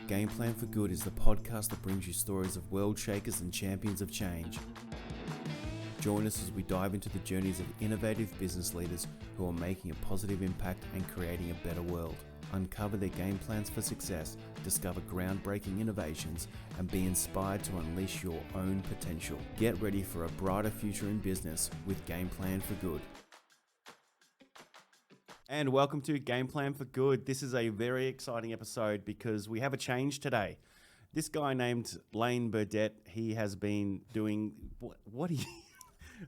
Gameplan for Good is the podcast that brings you stories of world shakers and champions of change. Join us as we dive into the journeys of innovative business leaders who are making a positive impact and creating a better world. Uncover their game plans for success, discover groundbreaking innovations, and be inspired to unleash your own potential. Get ready for a brighter future in business with Gameplan for Good. And welcome to Gameplan for Good. This is a very exciting episode because we have a change today. This guy named Burdett, he has been doing what he...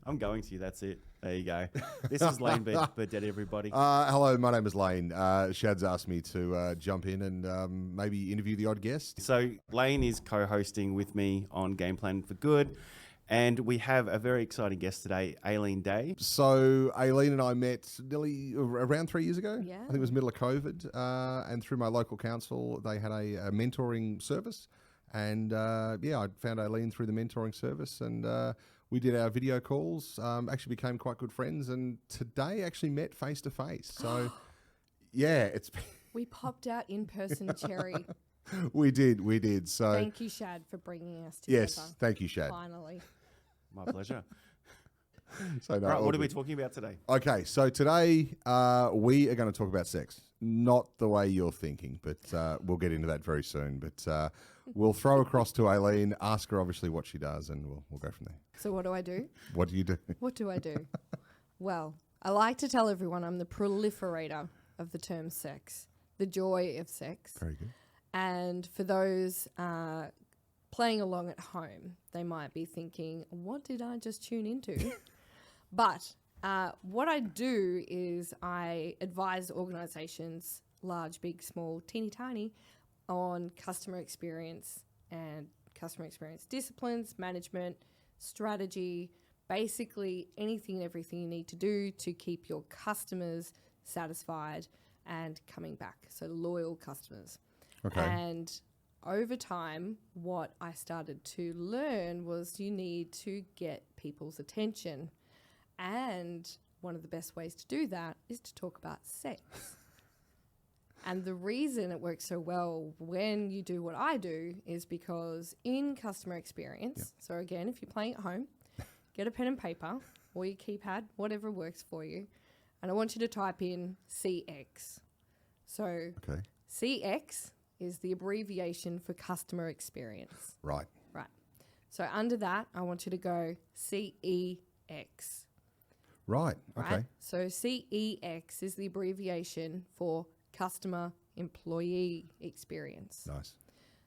I'm going to you, that's it. There you go. This is Lane Burdett, everybody. Hello, my name is Lane. Shad's asked me to jump in and maybe interview the odd guest. So Lane is co-hosting with me on Gameplan for Good. And we have a very exciting guest today, Aileen Day. So Aileen and I met nearly around 3 years ago. Yeah. I think it was middle of COVID. And through my local council, they had a mentoring service. And I found Aileen through the mentoring service. And we did our video calls, actually became quite good friends. And today actually met face to face. So yeah, it's... We popped out in person, Cherry. We did. So thank you, Shad, for bringing us together. Yes, thank you, Shad. Finally. My pleasure. So no, right, what are we talking about today? Okay, so today we are going to talk about sex. Not the way you're thinking, but we'll get into that very soon. But we'll throw across to Aileen, ask her obviously what she does, and we'll go from there. So what do I do? What do you do? What do I do? Well, I like to tell everyone I'm the proliferator of the term sex, the joy of sex. Very good. And for those playing along at home, they might be thinking, what did I just tune into? But what I do is I advise organisations, large, big, small, teeny tiny, on customer experience and customer experience disciplines, management, strategy, basically anything and everything you need to do to keep your customers satisfied and coming back. So loyal customers. Okay. And over time, what I started to learn was you need to get people's attention. And one of the best ways to do that is to talk about sex. And the reason it works so well when you do what I do is because in customer experience, so again, if you're playing at home, get a pen and paper or your keypad, whatever works for you. And I want you to type in CX. So CX is the abbreviation for customer experience. Right. So under that, I want you to go CEX. Right. Okay. So CEX is the abbreviation for customer employee experience. Nice.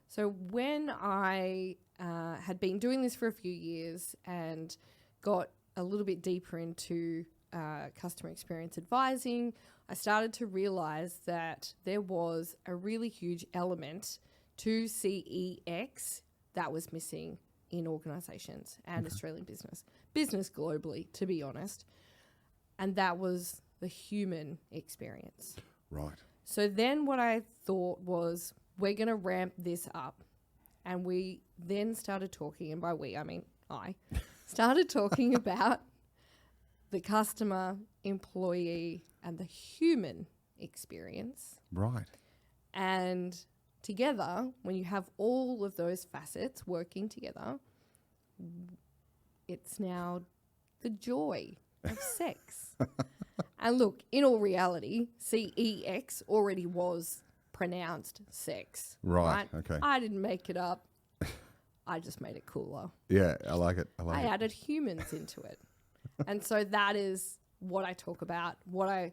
So when I had been doing this for a few years and got a little bit deeper into customer experience advising, I started to realize that there was a really huge element to CEX that was missing in organisations and Australian business globally, to be honest. And that was the human experience. Right. So then what I thought was, we're going to ramp this up. And we then started talking, and by we, I mean I, started talking about the customer, employee, and the human experience. Right. And together, when you have all of those facets working together, it's now the joy of sex. And look, in all reality, CEX already was pronounced sex. Right. Okay. I didn't make it up. I just made it cooler. Yeah, I like it. I added humans into it. And so that is what I talk about, what I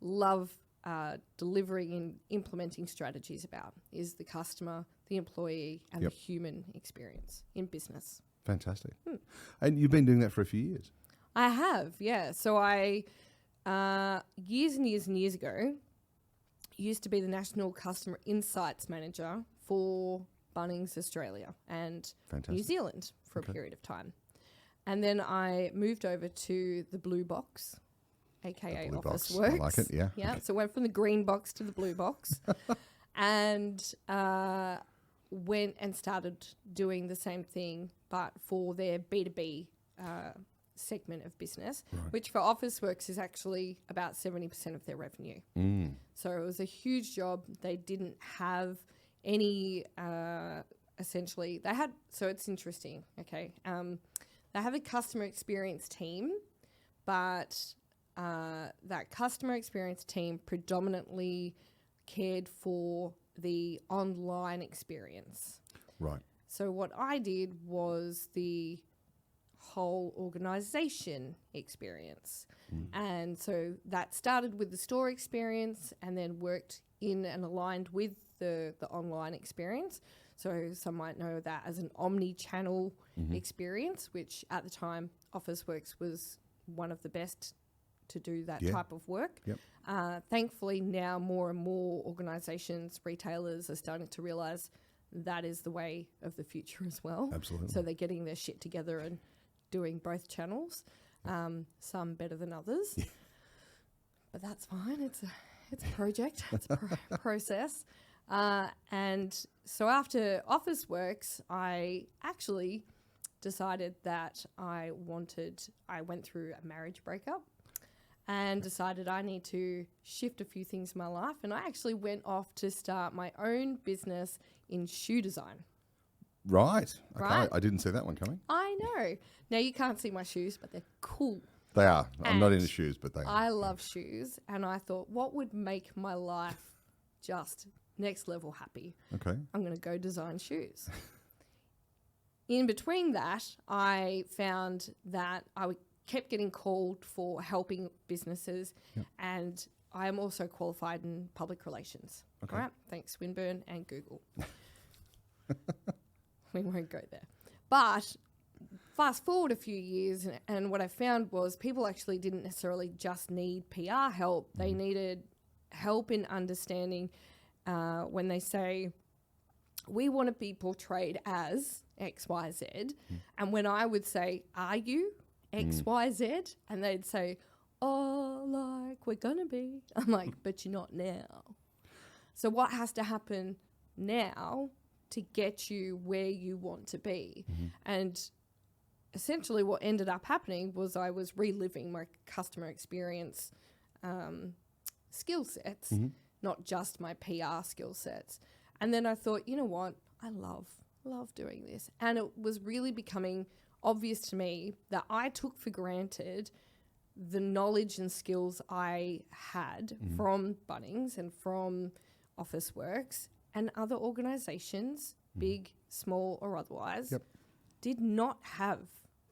love delivering and implementing strategies about is the customer, the employee, and the human experience in business. Fantastic. And you've been doing that for a few years? I have, yeah. So I, years and years and years ago, used to be the National Customer Insights Manager for Bunnings Australia and New Zealand for a period of time. And then I moved over to the Blue Box, aka Officeworks. I like it, yeah. Yeah, so went from the green box to the blue box and went and started doing the same thing, but for their B2B segment of business, which for Officeworks is actually about 70% of their revenue. So it was a huge job. They didn't have any essentially they had, so it's interesting, okay, they have a customer experience team, but that customer experience team predominantly cared for the online experience. Right. So what I did was the whole organization experience. And so that started with the store experience and then worked in and aligned with the online experience. So some might know that as an omni-channel experience, which at the time Officeworks was one of the best to do that type of work. Yep. Thankfully now more and more organizations, retailers are starting to realize that is the way of the future as well. Absolutely. So they're getting their shit together and doing both channels, some better than others. Yeah. But that's fine. It's a project. It's a process. And so after Officeworks, I actually decided that I went through a marriage breakup and decided I need to shift a few things in my life. And I actually went off to start my own business in shoe design. Right. Okay. Right? I didn't see that one coming. I know. Now, you can't see my shoes, but they're cool. They are. I'm not And into shoes, but they are. I love shoes. And I thought, what would make my life just next level happy? Okay. I'm going to go design shoes. In between that, I found that kept getting called for helping businesses, and I am also qualified in public relations. Okay. All right, thanks Swinburne and Google. We won't go there. But fast forward a few years, and what I found was people actually didn't necessarily just need PR help. They needed help in understanding when they say, we want to be portrayed as X, Y, Z. And when I would say, are you X, Y, Z? And they'd say, oh, like we're going to be. I'm like, but you're not now. So what has to happen now to get you where you want to be? And essentially what ended up happening was I was reliving my customer experience skill sets, not just my PR skill sets. And then I thought, you know what? I love doing this. And it was really becoming obvious to me that I took for granted the knowledge and skills I had from Bunnings and from Officeworks and other organizations, big, small or otherwise, did not have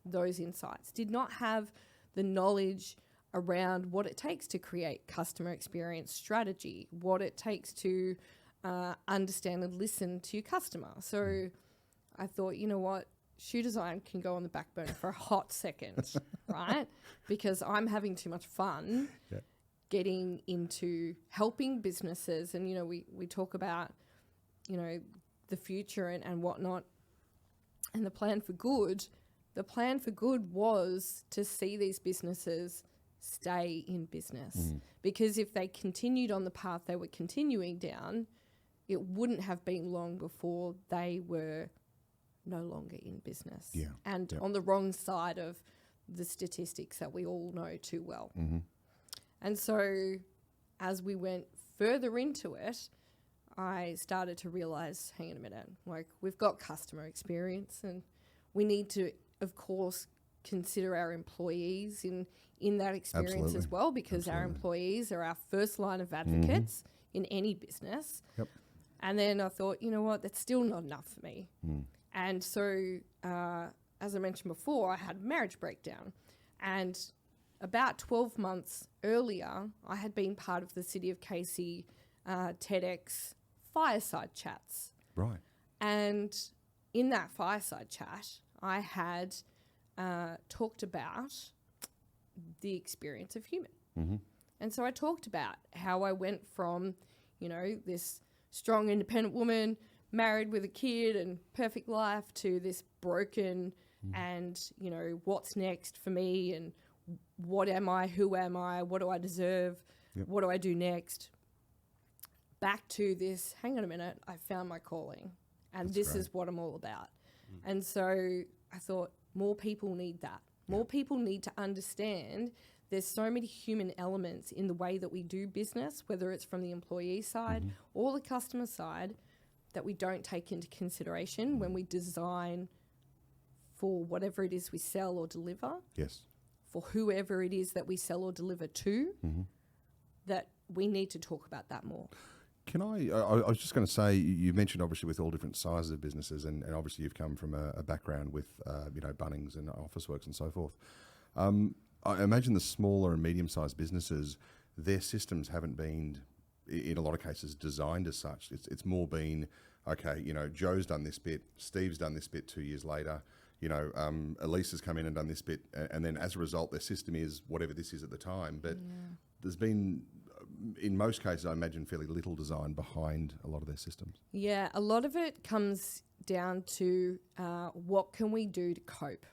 those insights, did not have the knowledge around what it takes to create customer experience strategy, what it takes to understand and listen to your customer. So I thought, you know what, shoe design can go on the back burner for a hot second, right? Because I'm having too much fun getting into helping businesses. And, you know, we talk about, you know, the future and whatnot. And the plan for good was to see these businesses stay in business. Because if they continued on the path they were continuing down, it wouldn't have been long before they were no longer in business and on the wrong side of the statistics that we all know too well. And so as we went further into it, I started to realize, hang on a minute, like we've got customer experience and we need to, of course, consider our employees in that experience as well, because our employees are our first line of advocates in any business. And then I thought, you know what, that's still not enough for me. And so, as I mentioned before, I had a marriage breakdown. And about 12 months earlier, I had been part of the City of Casey TEDx fireside chats. Right. And in that fireside chat, I had talked about the experience of human. And so I talked about how I went from, you know, this strong, independent woman, married with a kid and perfect life, to this broken and, you know, what's next for me and what am I, who am I, what do I deserve, what do I do next? Back to this, hang on a minute, I found my calling and this is what I'm all about. And so I thought more people need that. More people need to understand there's so many human elements in the way that we do business, whether it's from the employee side or the customer side, that we don't take into consideration when we design for whatever it is we sell or deliver, Yes. for whoever it is that we sell or deliver to, that we need to talk about that more. Can I was just going to say, you mentioned obviously with all different sizes of businesses, and obviously you've come from a background with, Bunnings and Officeworks and so forth. I imagine the smaller and medium-sized businesses, their systems haven't been, in a lot of cases, designed as such. It's more been, okay, Joe's done this bit, Steve's done this bit 2 years later, Elise has come in and done this bit, and then as a result, their system is whatever this is at the time. But there's been, in most cases, I imagine, fairly little design behind a lot of their systems. Yeah, a lot of it comes down to what can we do to cope.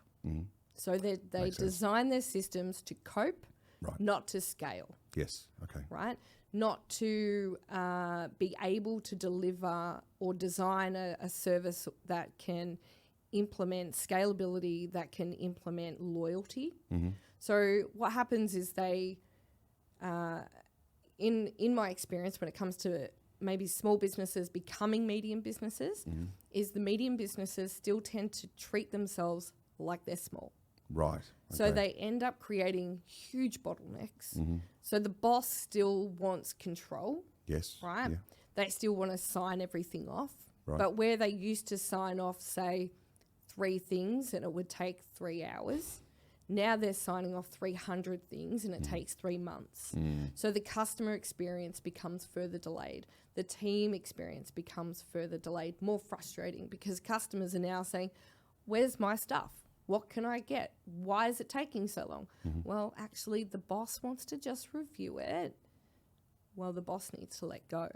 So they design their systems to cope, Right. not to scale. Yes. Okay. Right? Not to be able to deliver or design a service that can implement scalability, that can implement loyalty. So what happens is they, in my experience, when it comes to maybe small businesses becoming medium businesses, is the medium businesses still tend to treat themselves like they're small. Right. So okay. they end up creating huge bottlenecks. So the boss still wants control, Yes. right? Yeah. They still want to sign everything off. Right. But where they used to sign off, say, 3 things and it would take 3 hours, now they're signing off 300 things and it takes 3 months. So the customer experience becomes further delayed. The team experience becomes further delayed, more frustrating, because customers are now saying, where's my stuff? What can I get? Why is it taking so long? Well, actually, the boss wants to just review it. Well, the boss needs to let go,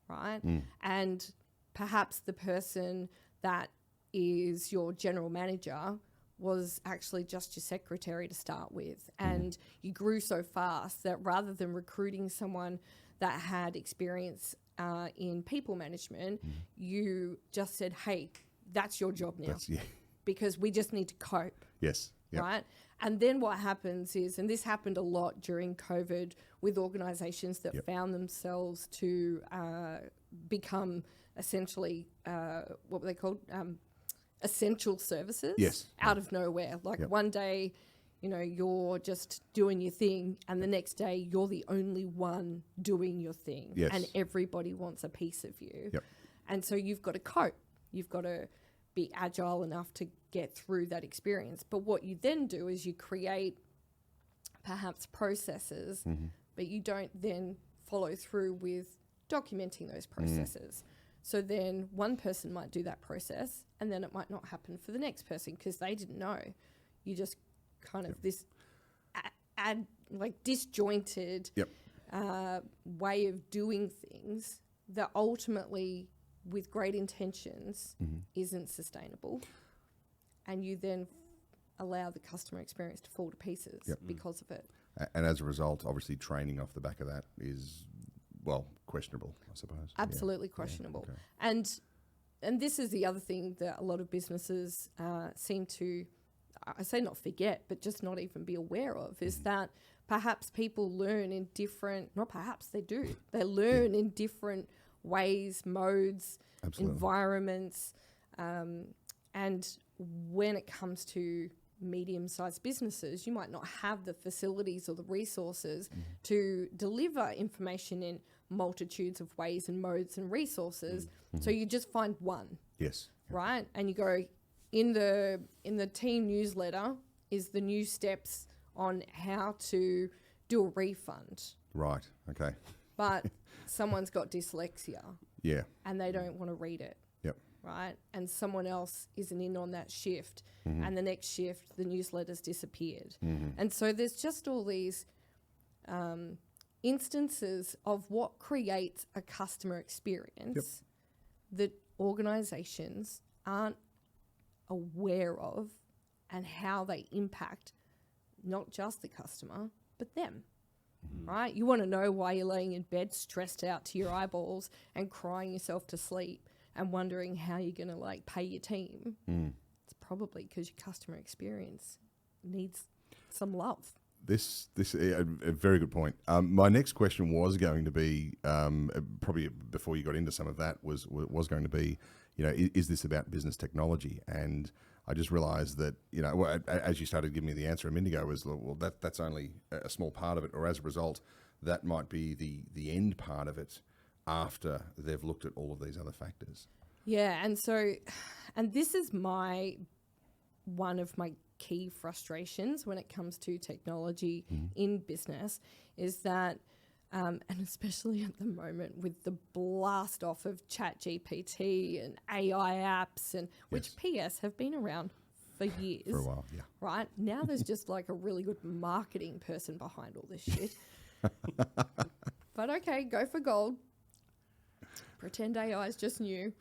right? And perhaps the person that is your general manager was actually just your secretary to start with. And you grew so fast that rather than recruiting someone that had experience in people management, you just said, hey, that's your job now. Because we just need to cope. Yes. Yep. Right? And then what happens is, and this happened a lot during COVID with organisations that found themselves to become essentially, what were they called? Essential services out of nowhere. Like one day, you're just doing your thing, and the next day you're the only one doing your thing, and everybody wants a piece of you. And so you've got to cope. You've got to be agile enough to get through that experience. But what you then do is you create perhaps processes, but you don't then follow through with documenting those processes. So then one person might do that process and then it might not happen for the next person because they didn't know. You just kind of this disjointed way of doing things that ultimately, with great intentions, isn't sustainable. And you then allow the customer experience to fall to pieces because of it. And as a result, obviously training off the back of that is, well, questionable, I suppose. Absolutely questionable. And this is the other thing that a lot of businesses seem to, I say not forget, but just not even be aware of, is that perhaps people learn in different, not perhaps, they do. They learn in different ways, modes, environments. And when it comes to medium-sized businesses, you might not have the facilities or the resources to deliver information in multitudes of ways and modes and resources. So you just find one. Yes. Right? And you go, in the team newsletter is the new steps on how to do a refund. Right. Okay. But someone's got dyslexia. Yeah. And they don't want to read it. Yep. Right? And someone else isn't in on that shift. And the next shift, the newsletter's disappeared. And so there's just all these instances of what creates a customer experience that organisations aren't aware of and how they impact not just the customer, but them. Right? You want to know why you're laying in bed stressed out to your eyeballs and crying yourself to sleep and wondering how you're going to pay your team. It's probably because your customer experience needs some love. This a very good point. My next question was going to be probably before you got into some of that was going to be, is this about business technology? And I just realised that as you started giving me the answer a minute ago, was well that's only a small part of it, or as a result, that might be the end part of it after they've looked at all of these other factors. Yeah, and this is one of my key frustrations when it comes to technology in business is that, and especially at the moment with the blast off of ChatGPT and AI apps, and which PS have been around for years. For a while, yeah. Right? Now there's just like a really good marketing person behind all this shit. But okay, go for gold. Pretend AI is just new.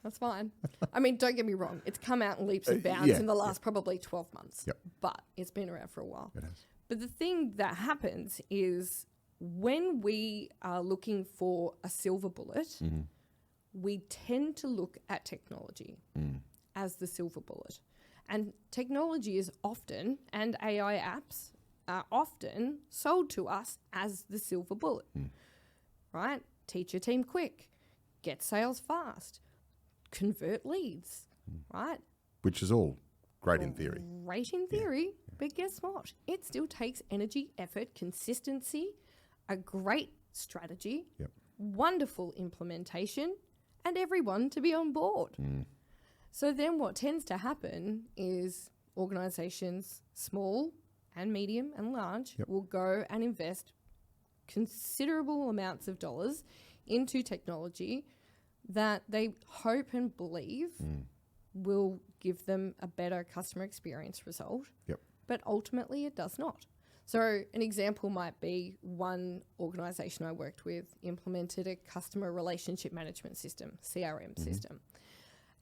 That's fine. I mean, don't get me wrong. It's come out in leaps and bounds in the last probably 12 months. Yep. But it's been around for a while. It has. But the thing that happens is when we are looking for a silver bullet, we tend to look at technology as the silver bullet. And technology is often, and AI apps are often sold to us as the silver bullet, right? Teach your team quick, get sales fast, convert leads, right? Which is all great in theory. Great in theory, but guess what? It still takes energy, effort, consistency, a great strategy, wonderful implementation, and everyone to be on board. So then what tends to happen is organizations, small and medium and large, will go and invest considerable amounts of dollars into technology that they hope and believe will give them a better customer experience result. But ultimately it does not. So an example might be one organisation I worked with implemented a customer relationship management system, CRM system.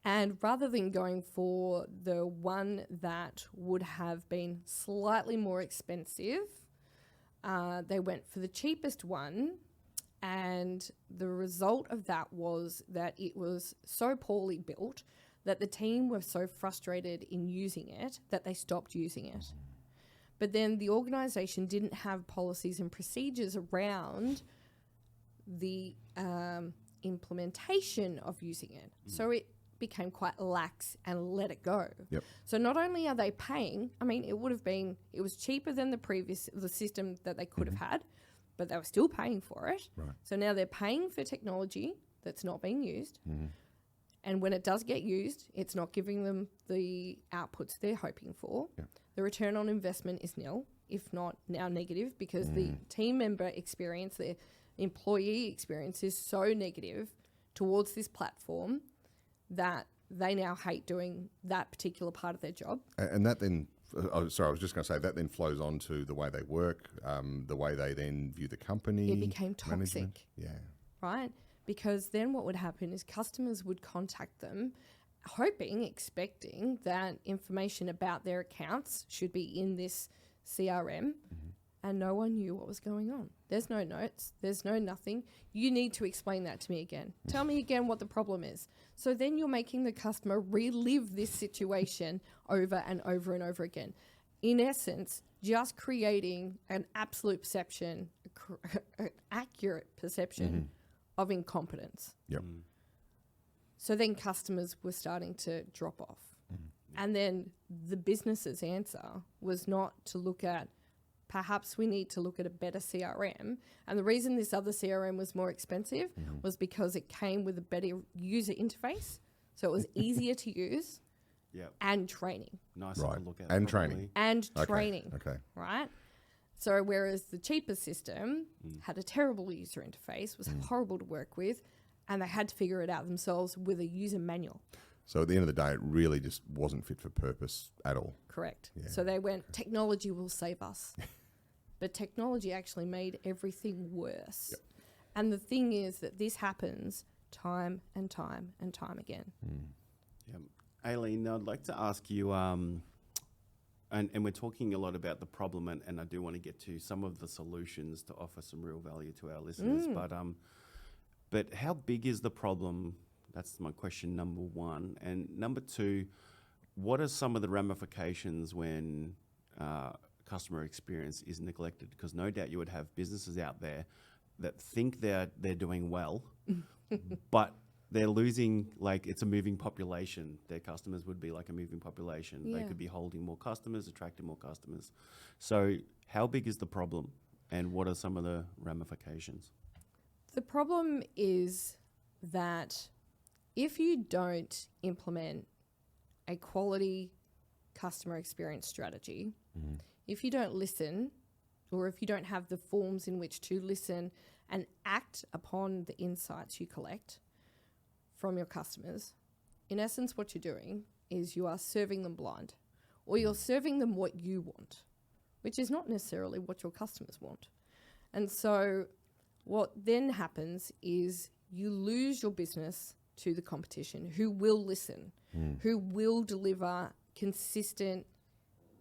And rather than going for the one that would have been slightly more expensive, they went for the cheapest one. And the result of that was that it was so poorly built that the team were so frustrated in using it that they stopped using it. But then the organisation didn't have policies and procedures around the implementation of using it. So it became quite lax and let it go. So not only are they paying, I mean, it was cheaper than the system that they could have had, but they were still paying for it. So now they're paying for technology that's not being used. And when it does get used, it's not giving them the outputs they're hoping for. The return on investment is nil, if not now negative, because the team member experience, the employee experience is so negative towards this platform that they now hate doing that particular part of their job. And that then, I was just going to say, that then flows on to the way they work, the way they then view the company. It became toxic. Management. Right? Because then what would happen is customers would contact them hoping, expecting that information about their accounts should be in this CRM, and no one knew what was going on. There's no notes. There's no nothing. You need to explain that to me again. Tell me again what the problem is. So then you're making the customer relive this situation over and over and over again. In essence, just creating an absolute perception, an accurate perception of incompetence. So then customers were starting to drop off. And then the business's answer was not to look at, perhaps we need to look at a better CRM. And the reason this other CRM was more expensive was because it came with a better user interface. So it was easier to use and training. Nicer to look at. And training. And training. Okay. Right? So whereas the cheaper system had a terrible user interface, was horrible to work with, and they had to figure it out themselves with a user manual. So at the end of the day, it really just wasn't fit for purpose at all. Correct. So they went, technology will save us. But technology actually made everything worse. And the thing is that this happens time and time and time again. Aileen, I'd like to ask you, and we're talking a lot about the problem, and I do want to get to some of the solutions to offer some real value to our listeners. But how big is the problem? That's my question number one. And number two, what are some of the ramifications when customer experience is neglected, because no doubt you would have businesses out there that think they're doing well, but they're losing, like, it's a moving population. Their customers would be like a moving population. Yeah. They could be holding more customers, attracting more customers. So how big is the problem, and what are some of the ramifications? The problem is that if you don't implement a quality customer experience strategy, if you don't listen, or if you don't have the forms in which to listen and act upon the insights you collect from your customers, in essence what you're doing is you are serving them blind, or you're serving them what you want, which is not necessarily what your customers want. And so what then happens is you lose your business to the competition, who will listen, who will deliver consistent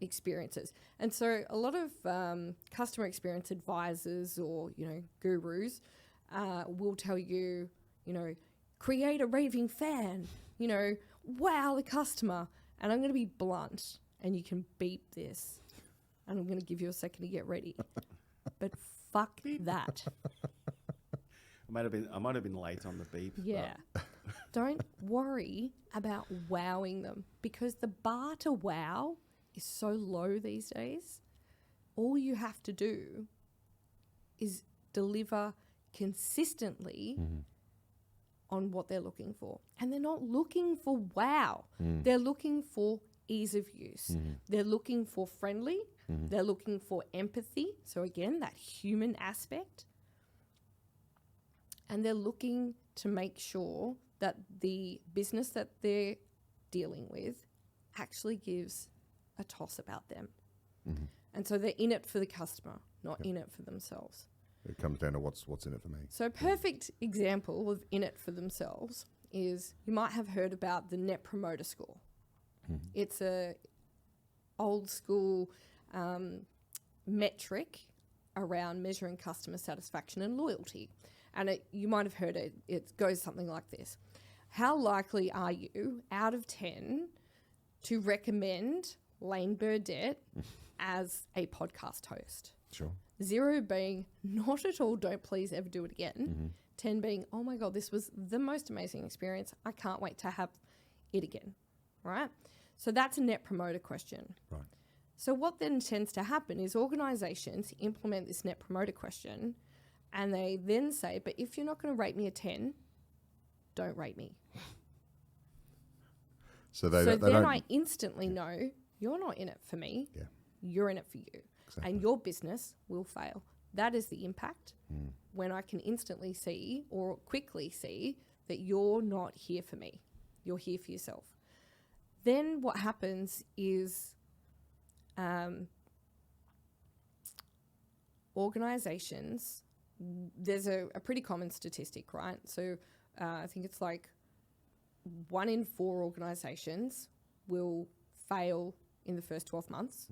experiences. And so a lot of customer experience advisors or, gurus will tell you, create a raving fan, wow the customer. And I'm going to be blunt, and you can beep this, and I'm going to give you a second to get ready. But fuck that. I might have been late on the beep. Yeah. Don't worry about wowing them, because the bar to wow is so low these days. All you have to do is deliver consistently on what they're looking for. And they're not looking for wow. They're looking for ease of use. They're looking for friendly. They're looking for empathy. So again, that human aspect. And they're looking to make sure that the business that they're dealing with actually gives a toss about them. And so they're in it for the customer, not in it for themselves. It comes down to what's in it for me. So a perfect example of in it for themselves is, you might have heard about the Net Promoter Score. It's a old school metric around measuring customer satisfaction and loyalty. And you might have heard it. It goes something like this. How likely are you, out of 10, to recommend Lane Burdett as a podcast host? Sure. 0 being not at all, don't please ever do it again. 10 being, oh my God, this was the most amazing experience. I can't wait to have it again, right? So that's a net promoter question. Right. So what then tends to happen is organizations implement this net promoter question, and they then say, but if you're not going to rate me a 10, don't rate me. So then I instantly know you're not in it for me. Yeah. You're in it for you. Exactly. And your business will fail. That is the impact when I can instantly see or quickly see that you're not here for me. You're here for yourself. Then what happens is organizations, there's a pretty common statistic, right? So I think it's like 1 in 4 organizations will fail in the first 12 months.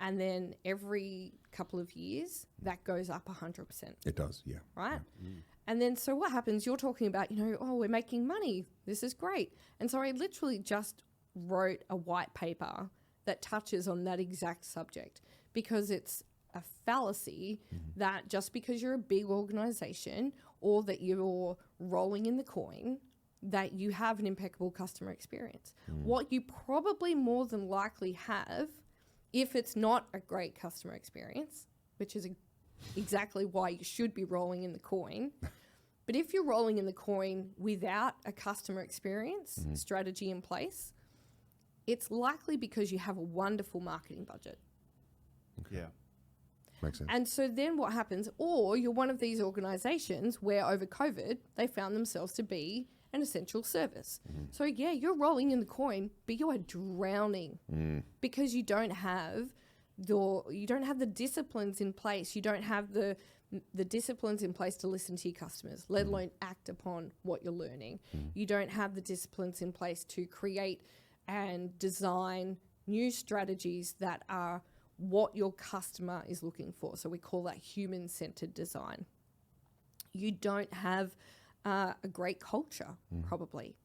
And then every couple of years, that goes up 100%. It does, yeah. Right? Yeah. And then so what happens, you're talking about, oh, we're making money. This is great. And so I literally just wrote a white paper that touches on that exact subject, because it's a fallacy that just because you're a big organization or that you're rolling in the coin, that you have an impeccable customer experience. What you probably more than likely have, if it's not a great customer experience, which is exactly why you should be rolling in the coin, but if you're rolling in the coin without a customer experience strategy in place, it's likely because you have a wonderful marketing budget. Okay. Yeah. Makes sense. And so then what happens, or you're one of these organizations where over COVID, they found themselves to be an essential service. So yeah, you're rolling in the coin, but you are drowning because you don't have the disciplines in place. You don't have the disciplines in place to listen to your customers, let alone act upon what you're learning. You don't have the disciplines in place to create and design new strategies that are what your customer is looking for. So we call that human-centered design. You don't have a great culture, probably.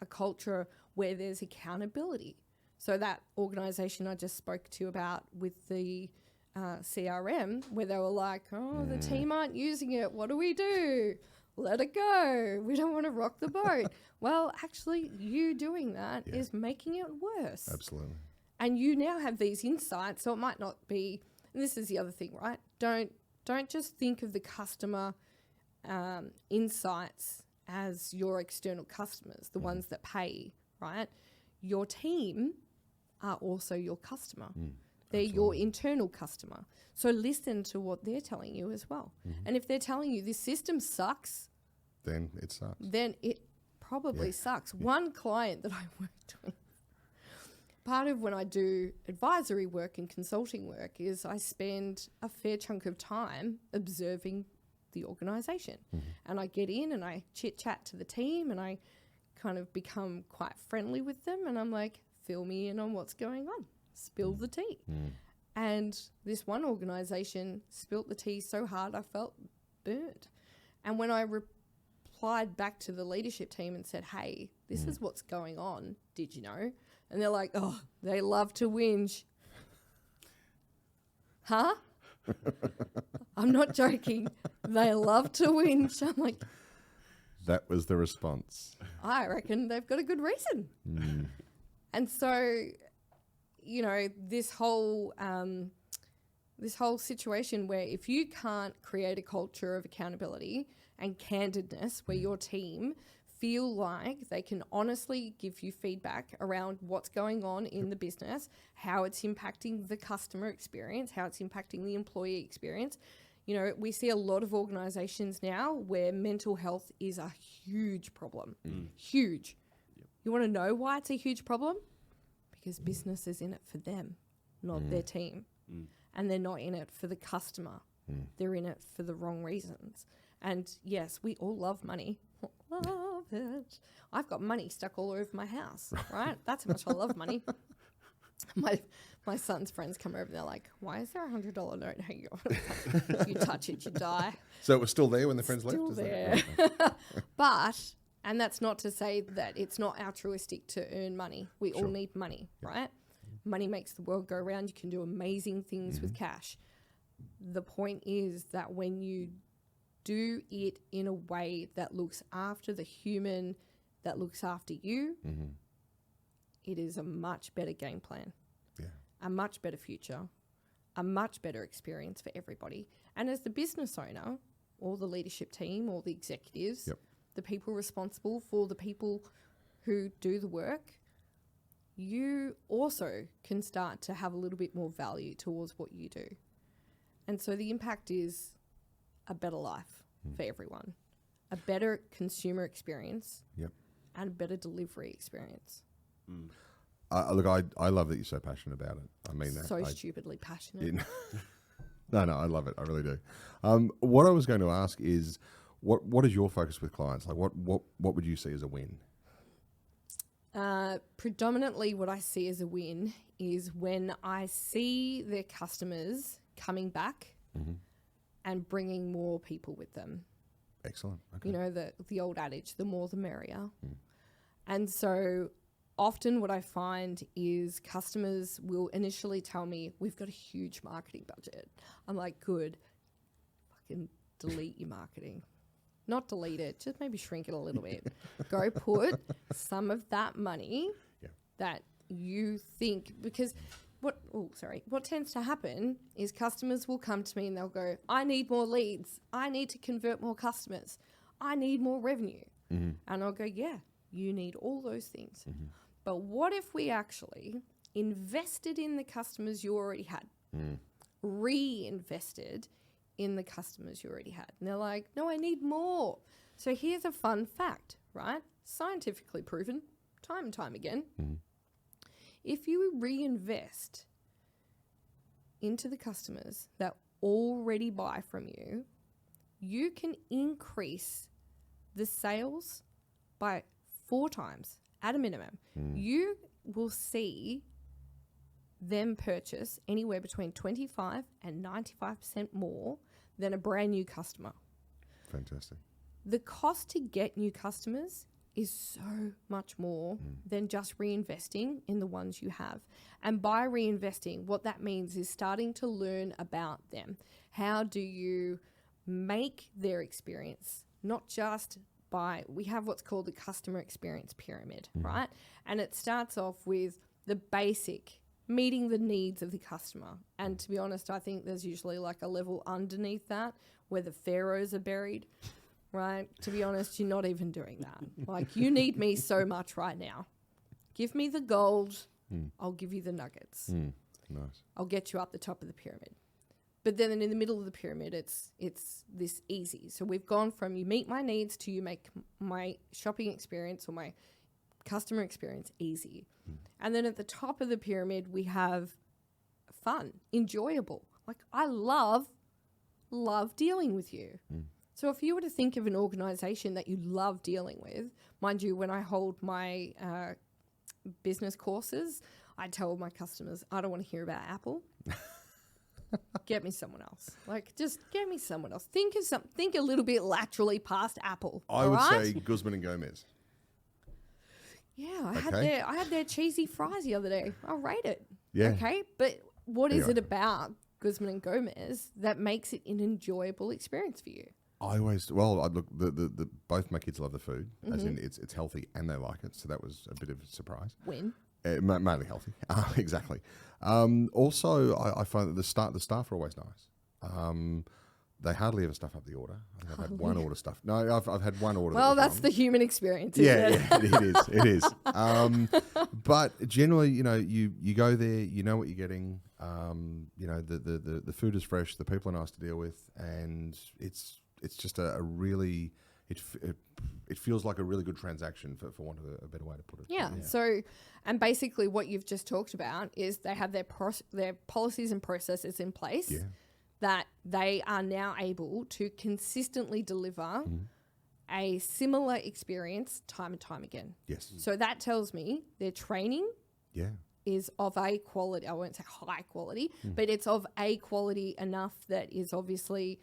A culture where there's accountability. So that organization I just spoke to you about with the CRM where they were like, oh, the team aren't using it. What do we do? Let it go. We don't want to rock the boat. Well, actually, you doing that is making it worse. Absolutely. And you now have these insights. So it might not be, and this is the other thing, right? Don't just think of the customer insights as your external customers, the ones that pay, right? Your team are also your customer. They're your internal customer. So listen to what they're telling you as well. And if they're telling you this system sucks, then it sucks. then it probably sucks. One client that I worked with, part of when I do advisory work and consulting work is I spend a fair chunk of time observing the organisation. And I get in and I chit-chat to the team and I kind of become quite friendly with them. And I'm like, fill me in on what's going on. Spill the tea. And this one organisation spilt the tea so hard I felt burnt. And when I replied back to the leadership team and said, hey, this is what's going on, did you know? And they're like, oh, they love to whinge. Huh? I'm not joking. They love to whinge. I'm like, That was the response. I reckon they've got a good reason. And so, you know, this whole situation where if you can't create a culture of accountability and candidness where your team feel like they can honestly give you feedback around what's going on in the business, how it's impacting the customer experience, how it's impacting the employee experience. You know, we see a lot of organizations now where mental health is a huge problem. Huge. You want to know why it's a huge problem? Because business is in it for them, not their team. And they're not in it for the customer. They're in it for the wrong reasons. And yes, we all love money. Love it. I've got money stuck all over my house, right? That's how much I love money. My son's friends come over and they're like, why is there $100 note hanging on? You touch it, you die. So it was still there when the friends left? Still is there. that- But, and that's not to say that it's not altruistic to earn money. We all need money, right? Money makes the world go round. You can do amazing things with cash. The point is that when you do it in a way that looks after the human, that looks after you, it is a much better game plan, a much better future, a much better experience for everybody. And as the business owner, or the leadership team, or the executives, the people responsible for the people who do the work, you also can start to have a little bit more value towards what you do. And so the impact is a better life for everyone, a better consumer experience, and a better delivery experience. Look, I love that you're so passionate about it. I mean that. So stupidly passionate. No, I love it. I really do. What I was going to ask is, what is your focus with clients? Like, what would you see as a win? Predominantly what I see as a win is when I see their customers coming back and bringing more people with them. Excellent. Okay. You know, the old adage, the more the merrier. And so often what I find is customers will initially tell me, we've got a huge marketing budget. I'm like, good, fucking delete your marketing. Not delete it, just maybe shrink it a little bit. Go put some of that money that you think, because what tends to happen is customers will come to me and they'll go, I need more leads. I need to convert more customers. I need more revenue. And I'll go, yeah, you need all those things. But what if we actually invested in the customers you already had, reinvested in the customers you already had? And they're like, no, I need more. So here's a fun fact, right? Scientifically proven, time and time again. If you reinvest into the customers that already buy from you, you can increase the sales by 4 times at a minimum. You will see them purchase anywhere between 25 and 95% more than a brand new customer. Fantastic. The cost to get new customers is so much more than just reinvesting in the ones you have. And by reinvesting, what that means is starting to learn about them. How do you make their experience, not just by, we have what's called the customer experience pyramid, right? And it starts off with the basic, meeting the needs of the customer. And to be honest, I think there's usually like a level underneath that where the pharaohs are buried, right? To be honest, you're not even doing that. Like, you need me so much right now. Give me the gold, I'll give you the nuggets. Nice. I'll get you up the top of the pyramid. But then in the middle of the pyramid, it's this easy. So we've gone from you meet my needs to you make my shopping experience or my customer experience easy. And then at the top of the pyramid, we have fun, enjoyable. Like, I love dealing with you. So if you were to think of an organization that you love dealing with, mind you, when I hold my business courses, I tell my customers, I don't want to hear about Apple. Get me someone else. Like, just get me someone else. Think a little bit laterally past Apple. I would say Guzman and Gomez. Yeah, I had their cheesy fries the other day. I'll rate it. Yeah. Okay, but what is it about Guzman and Gomez that makes it an enjoyable experience for you? I look, the both my kids love the food, as in it's healthy and they like it, so that was a bit of a surprise. Win. Mainly healthy, exactly. Also, I find that the staff are always nice. They hardly ever stuff up the order. I think I've had one order stuff. No, I've had one order. Well, that's the human experience, isn't it? It is. But generally, you go there, you know what you're getting. The food is fresh, the people are nice to deal with, and it's just a really it feels like a really good transaction for want of a better way to put it. Yeah. So, and basically what you've just talked about is they have their policies and processes in place that they are now able to consistently deliver a similar experience time and time again. Yes. So that tells me their training is of a quality. I won't say high quality, but it's of a quality enough that is obviously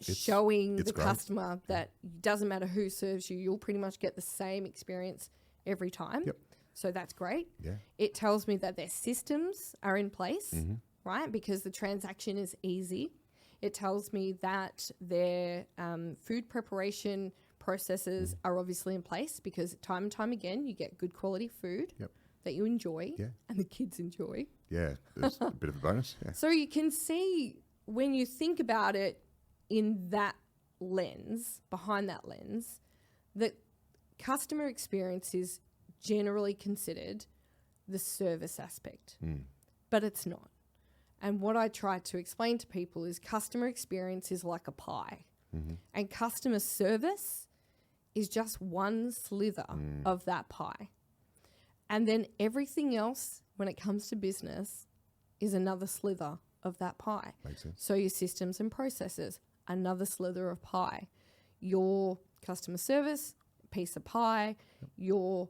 showing the customer that it doesn't matter who serves you, you'll pretty much get the same experience every time. Yep. So that's great. Yeah. It tells me that their systems are in place, right? Because the transaction is easy. It tells me that their food preparation processes are obviously in place because time and time again, you get good quality food that you enjoy and the kids enjoy. Yeah, it's a bit of a bonus. Yeah. So you can see when you think about it in that lens, behind that lens, that customer experience is generally considered the service aspect, but it's not. And what I try to explain to people is customer experience is like a pie, and customer service is just one slither of that pie. And then everything else, when it comes to business, is another slither of that pie. Makes sense. So your systems and processes, another slither of pie. Your customer service, piece of pie. Your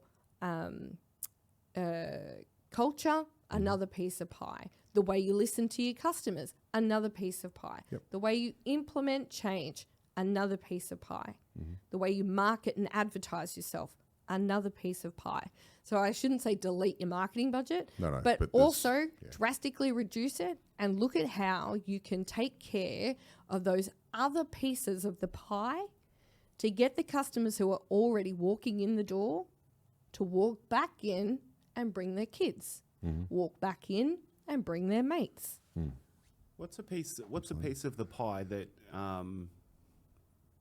culture, another piece of pie. The way you listen to your customers, another piece of pie. Yep. The way you implement change, another piece of pie. The way you market and advertise yourself, another piece of pie. So I shouldn't say delete your marketing budget, but also drastically reduce it and look at how you can take care of those other pieces of the pie to get the customers who are already walking in the door to walk back in and bring their kids, walk back in and bring their mates. What's a piece of the pie that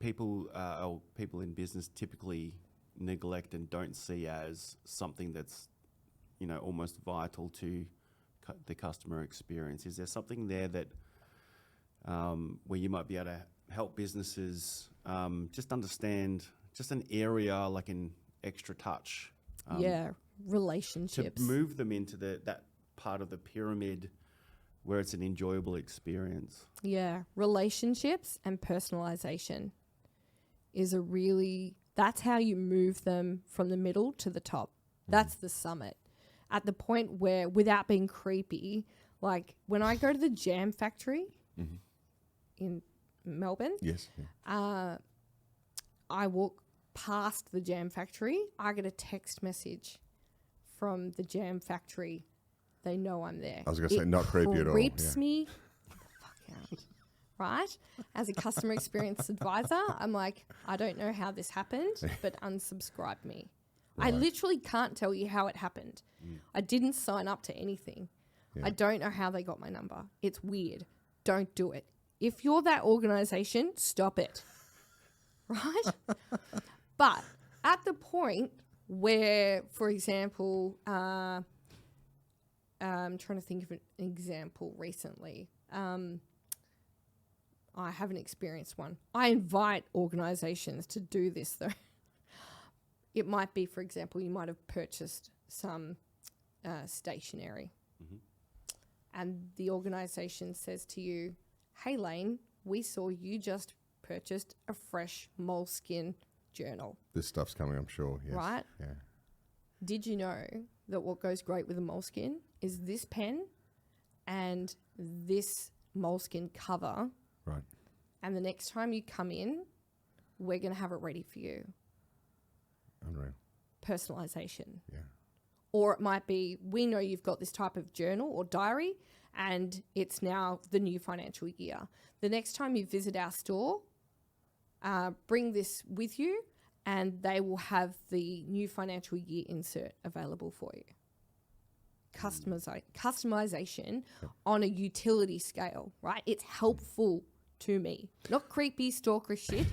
people in business typically neglect and don't see as something that's, almost vital to the customer experience? Is there something there that where you might be able to help businesses just understand just an area, like an extra touch? Relationships. To move them into that part of the pyramid where it's an enjoyable experience. Yeah, relationships and personalization is that's how you move them from the middle to the top. That's the summit. At the point where, without being creepy, like when I go to the jam factory in Melbourne, yes, I walk past the jam factory, I get a text message from the jam factory. They know I'm there. I was going to say, not creepy at all. Creeps me the fuck out. Right? As a customer experience advisor, I'm like, I don't know how this happened, but unsubscribe me. Right. I literally can't tell you how it happened. I didn't sign up to anything. I don't know how they got my number. It's weird. Don't do it. If you're that organization, stop it. Right? But at the point where, for example, I'm trying to think of an example recently. I haven't experienced one. I invite organizations to do this, though. It might be, for example, you might have purchased some stationery. And the organisation says to you, hey, Lane, we saw you just purchased a fresh moleskin journal. This stuff's coming, I'm sure. Yes. Right? Yeah. Did you know that what goes great with a moleskin is this pen and this moleskin cover? Right. And the next time you come in, we're going to have it ready for you. Unreal. Personalisation. Yeah. Or it might be, we know you've got this type of journal or diary and it's now the new financial year. The next time you visit our store, bring this with you and they will have the new financial year insert available for you. Customization on a utility scale, right? It's helpful to me, not creepy stalker shit.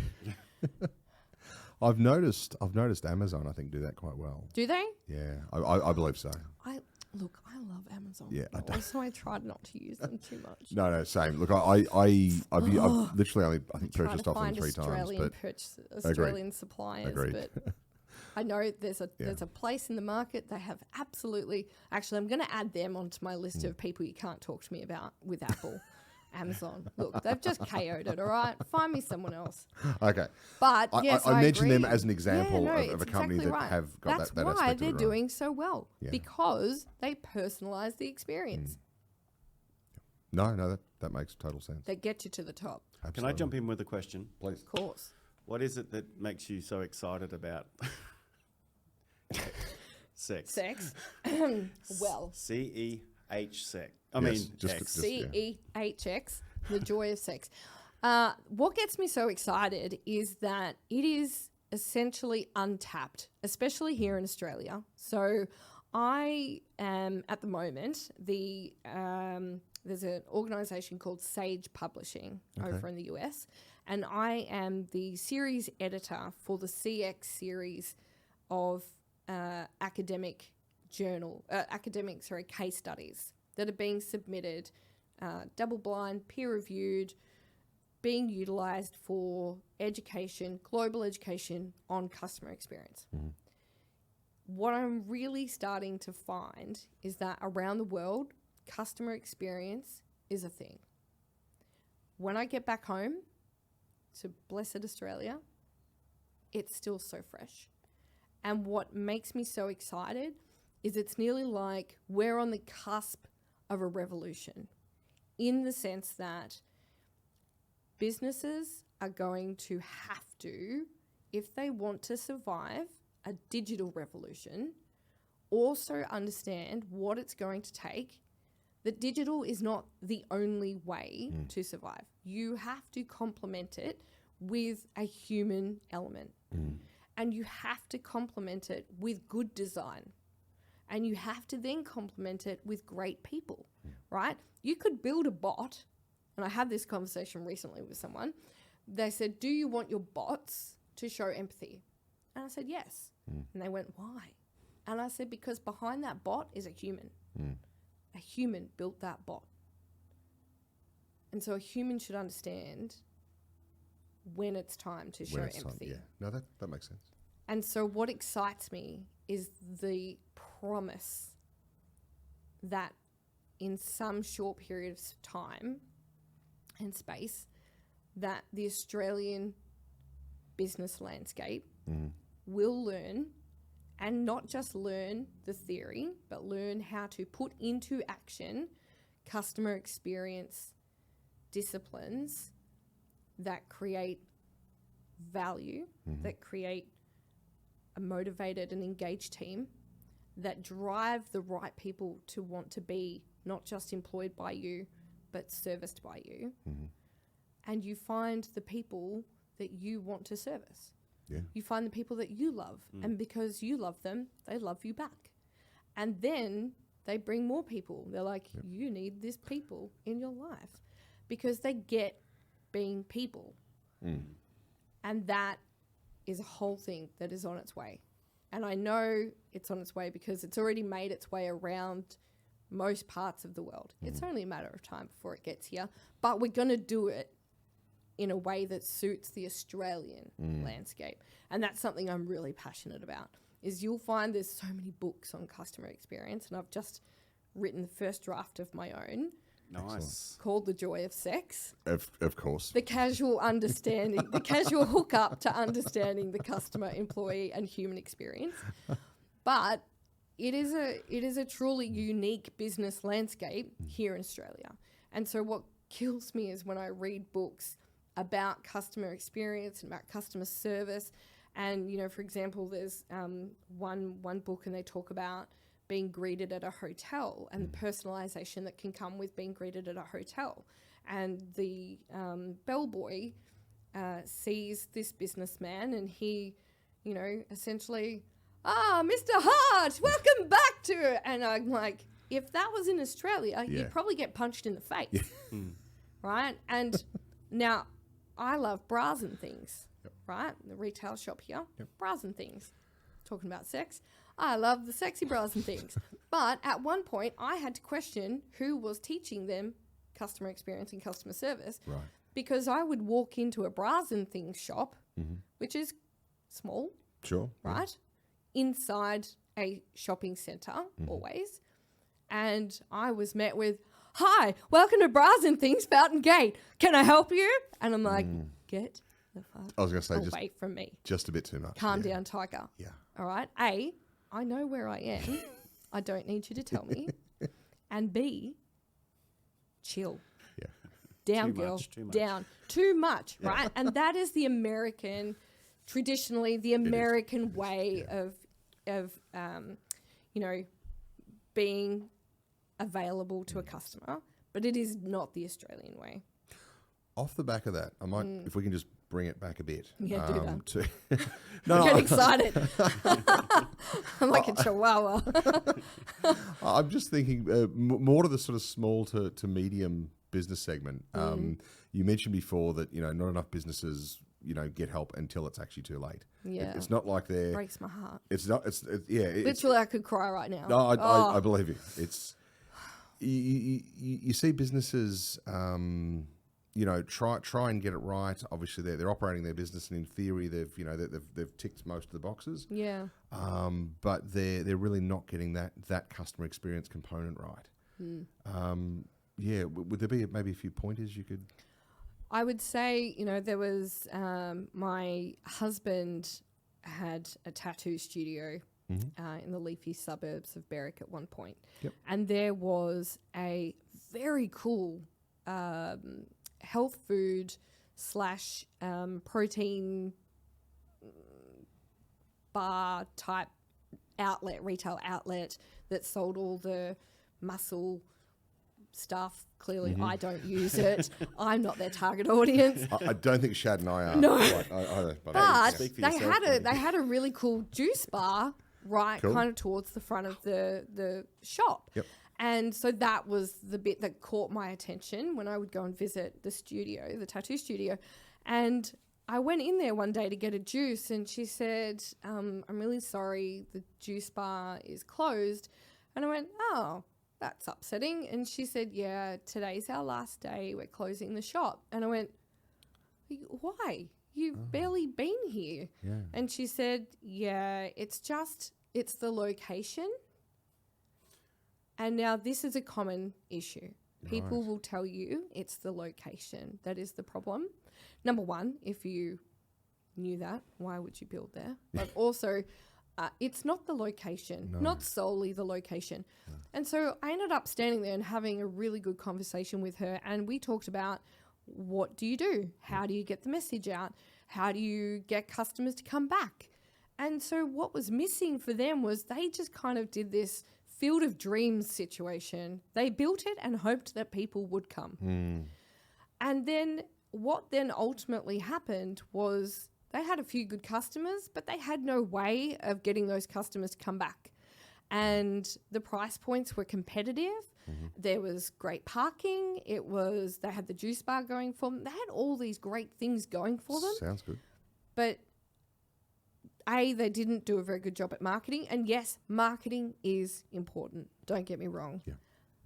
I've noticed Amazon, I think, do that quite well. Do they? Yeah, I believe so. I love Amazon. Yeah, so I tried not to use them too much. No, same. Look, I've literally only, I think, purchased off them 3 times. But Australian suppliers. Agreed. But I know there's a place in the market. They have absolutely. Actually, I'm going to add them onto my list of people you can't talk to me about with Apple. Amazon. Look, they've just KO'd it, all right? Find me someone else. Okay. But yes, I mentioned agree. them as an example of a company exactly that have got That's that why aspect they're of it doing so well, Yeah. because they personalise the experience. No, that makes total sense. They get you to the top. Absolutely. Can I jump in with a question? Please. Of course. What is it that makes you so excited about sex? Sex. Well. C-E-H sex. X. C-E-H-X, the joy of sex. What gets me so excited is that it is essentially untapped, especially here in Australia. So I am, at the moment, there's an organisation called Sage Publishing over in the US, and I am the series editor for the CX series of academic case studies that are being submitted, double-blind, peer-reviewed, being utilised for education, global education on customer experience. What I'm really starting to find is that around the world, customer experience is a thing. When I get back home to blessed Australia, it's still so fresh. And what makes me so excited is it's nearly like we're on the cusp of a revolution, in the sense that businesses are going to have to, if they want to survive a digital revolution, also understand what it's going to take, that digital is not the only way to survive. You have to complement it with a human element. And you have to complement it with good design. And you have to then complement it with great people, right? You could build a bot, and I had this conversation recently with someone. They said, do you want your bots to show empathy? And I said, yes. And they went, why? And I said, because behind that bot is a human. A human built that bot. And so a human should understand when it's time to show empathy. No, that makes sense. And so what excites me is the promise that in some short period of time and space, that the Australian business landscape will learn, and not just learn the theory, but learn how to put into action customer experience disciplines that create value, that create a motivated and engaged team that drive the right people to want to be not just employed by you, but serviced by you. Mm-hmm. And you find the people that you want to service. Yeah. You find the people that you love. And because you love them, they love you back. And then they bring more people. They're like, you need this people in your life, because they get being people. And that is a whole thing that is on its way. And I know it's on its way because it's already made its way around most parts of the world. It's only a matter of time before it gets here. But we're going to do it in a way that suits the Australian landscape. And that's something I'm really passionate about, is you'll find there's so many books on customer experience. And I've just written the first draft of my own. Nice. Called The Joy of Sex. Of course. The casual understanding, the casual hookup to understanding the customer, employee, and human experience. But it is a truly unique business landscape here in Australia. And so what kills me is when I read books about customer experience and about customer service. And, you know, for example, there's one book, and they talk about being greeted at a hotel and the personalization that can come with being greeted at a hotel. And the bellboy sees this businessman, and he, you know, essentially, Mr. Hart, welcome back to, and I'm like, if that was in Australia, you'd probably get punched in the face, right? And now I love bras and things, right? The retail shop here, bras and things. Talking about sex, I love the sexy bras and things. But at one point, I had to question who was teaching them customer experience and customer service. Right. Because I would walk into a bras and things shop, which is small, Sure. right? Inside a shopping centre, always. And I was met with, "Hi, welcome to Bras and Things, Fountain Gate. Can I help you?" And I'm like, get the fuck I was going to say away from me. just a bit too much. Calm down, tiger. Yeah. All right. A, I know where I am. I don't need you to tell me. And B, chill. Yeah. Down, Too girl. much, too much. Down. Too much, right? And that is the American, traditionally the American way of you know, being available to a customer. But it is not the Australian way. Off the back of that, I might, if we can just bring it back a bit. Yeah, do that. To I get excited. I'm like a chihuahua. I'm just thinking more to the sort of small to medium business segment. You mentioned before that, you know, not enough businesses, you know, get help until it's actually too late. Yeah. It's not like they're... Breaks my heart. It's not... Literally, I could cry right now. No, I believe you. It's... You see businesses... you know, try and get it right. Obviously, they're operating their business, and in theory, they've ticked most of the boxes. Yeah. But they're really not getting that customer experience component right. Yeah. Would there be maybe a few pointers you could? I would say, you know, there was my husband had a tattoo studio in the leafy suburbs of Berwick at one point, and there was a very cool health food / protein bar type retail outlet that sold all the muscle stuff. Clearly I don't use it. I'm not their target audience. I don't think Shad and I are. No. Either, but Speak for they yourself, had a really cool juice bar kind of towards the front of the shop. Yep. And so that was the bit that caught my attention when I would go and visit the tattoo studio. And I went in there one day to get a juice, and she said, I'm really sorry, the juice bar is closed. And I went, oh, that's upsetting. And she said, yeah, today's our last day. We're closing the shop. And I went, why? You've barely been here. Yeah. And she said, yeah, it's the location. And now this is a common issue. People will tell you it's the location that is the problem. Number one, if you knew that, why would you build there? But also, it's not the location, not solely the location. No. And so I ended up standing there and having a really good conversation with her. And we talked about, what do you do? How do you get the message out? How do you get customers to come back? And so what was missing for them was they just kind of did this field of dreams situation. They built it and hoped that people would come. And then what then ultimately happened was they had a few good customers, but they had no way of getting those customers to come back. And the price points were competitive. There was great parking. They had the juice bar going for them. They had all these great things going for them. Sounds good. But they didn't do a very good job at marketing. And yes, marketing is important. Don't get me wrong. Yeah.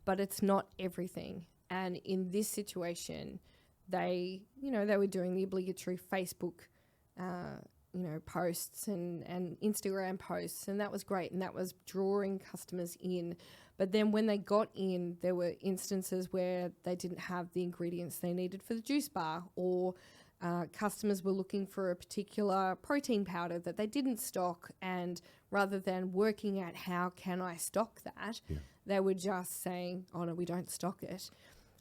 But it's not everything. And in this situation, they were doing the obligatory Facebook, posts and Instagram posts, and that was great. And that was drawing customers in. But then when they got in, there were instances where they didn't have the ingredients they needed for the juice bar, or customers were looking for a particular protein powder that they didn't stock, and rather than working out how can I stock that, they were just saying, oh no, we don't stock it.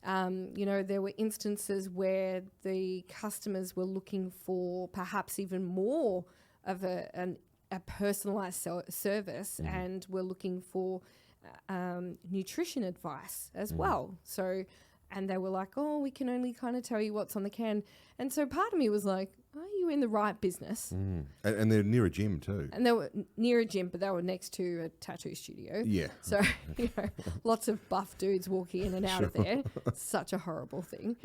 There were instances where the customers were looking for perhaps even more of a personalized service, and were looking for nutrition advice as well. So, and they were like, oh, we can only kind of tell you what's on the can. And so part of me was like, are you in the right business? And they're near a gym too. And they were near a gym, but they were next to a tattoo studio. Yeah. So, lots of buff dudes walking in and out of there. Such a horrible thing.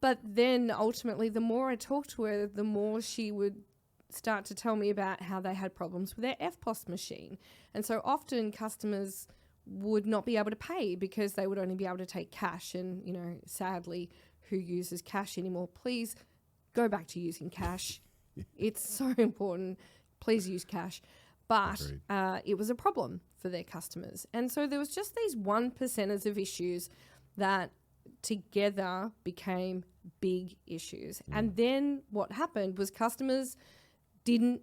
But then ultimately, the more I talked to her, the more she would start to tell me about how they had problems with their FPOS machine. And so often customers would not be able to pay because they would only be able to take cash. And, sadly, who uses cash anymore? Please go back to using cash. It's so important. Please use cash. But it was a problem for their customers. And so there was just these 1%ers of issues that together became big issues. And then what happened was customers didn't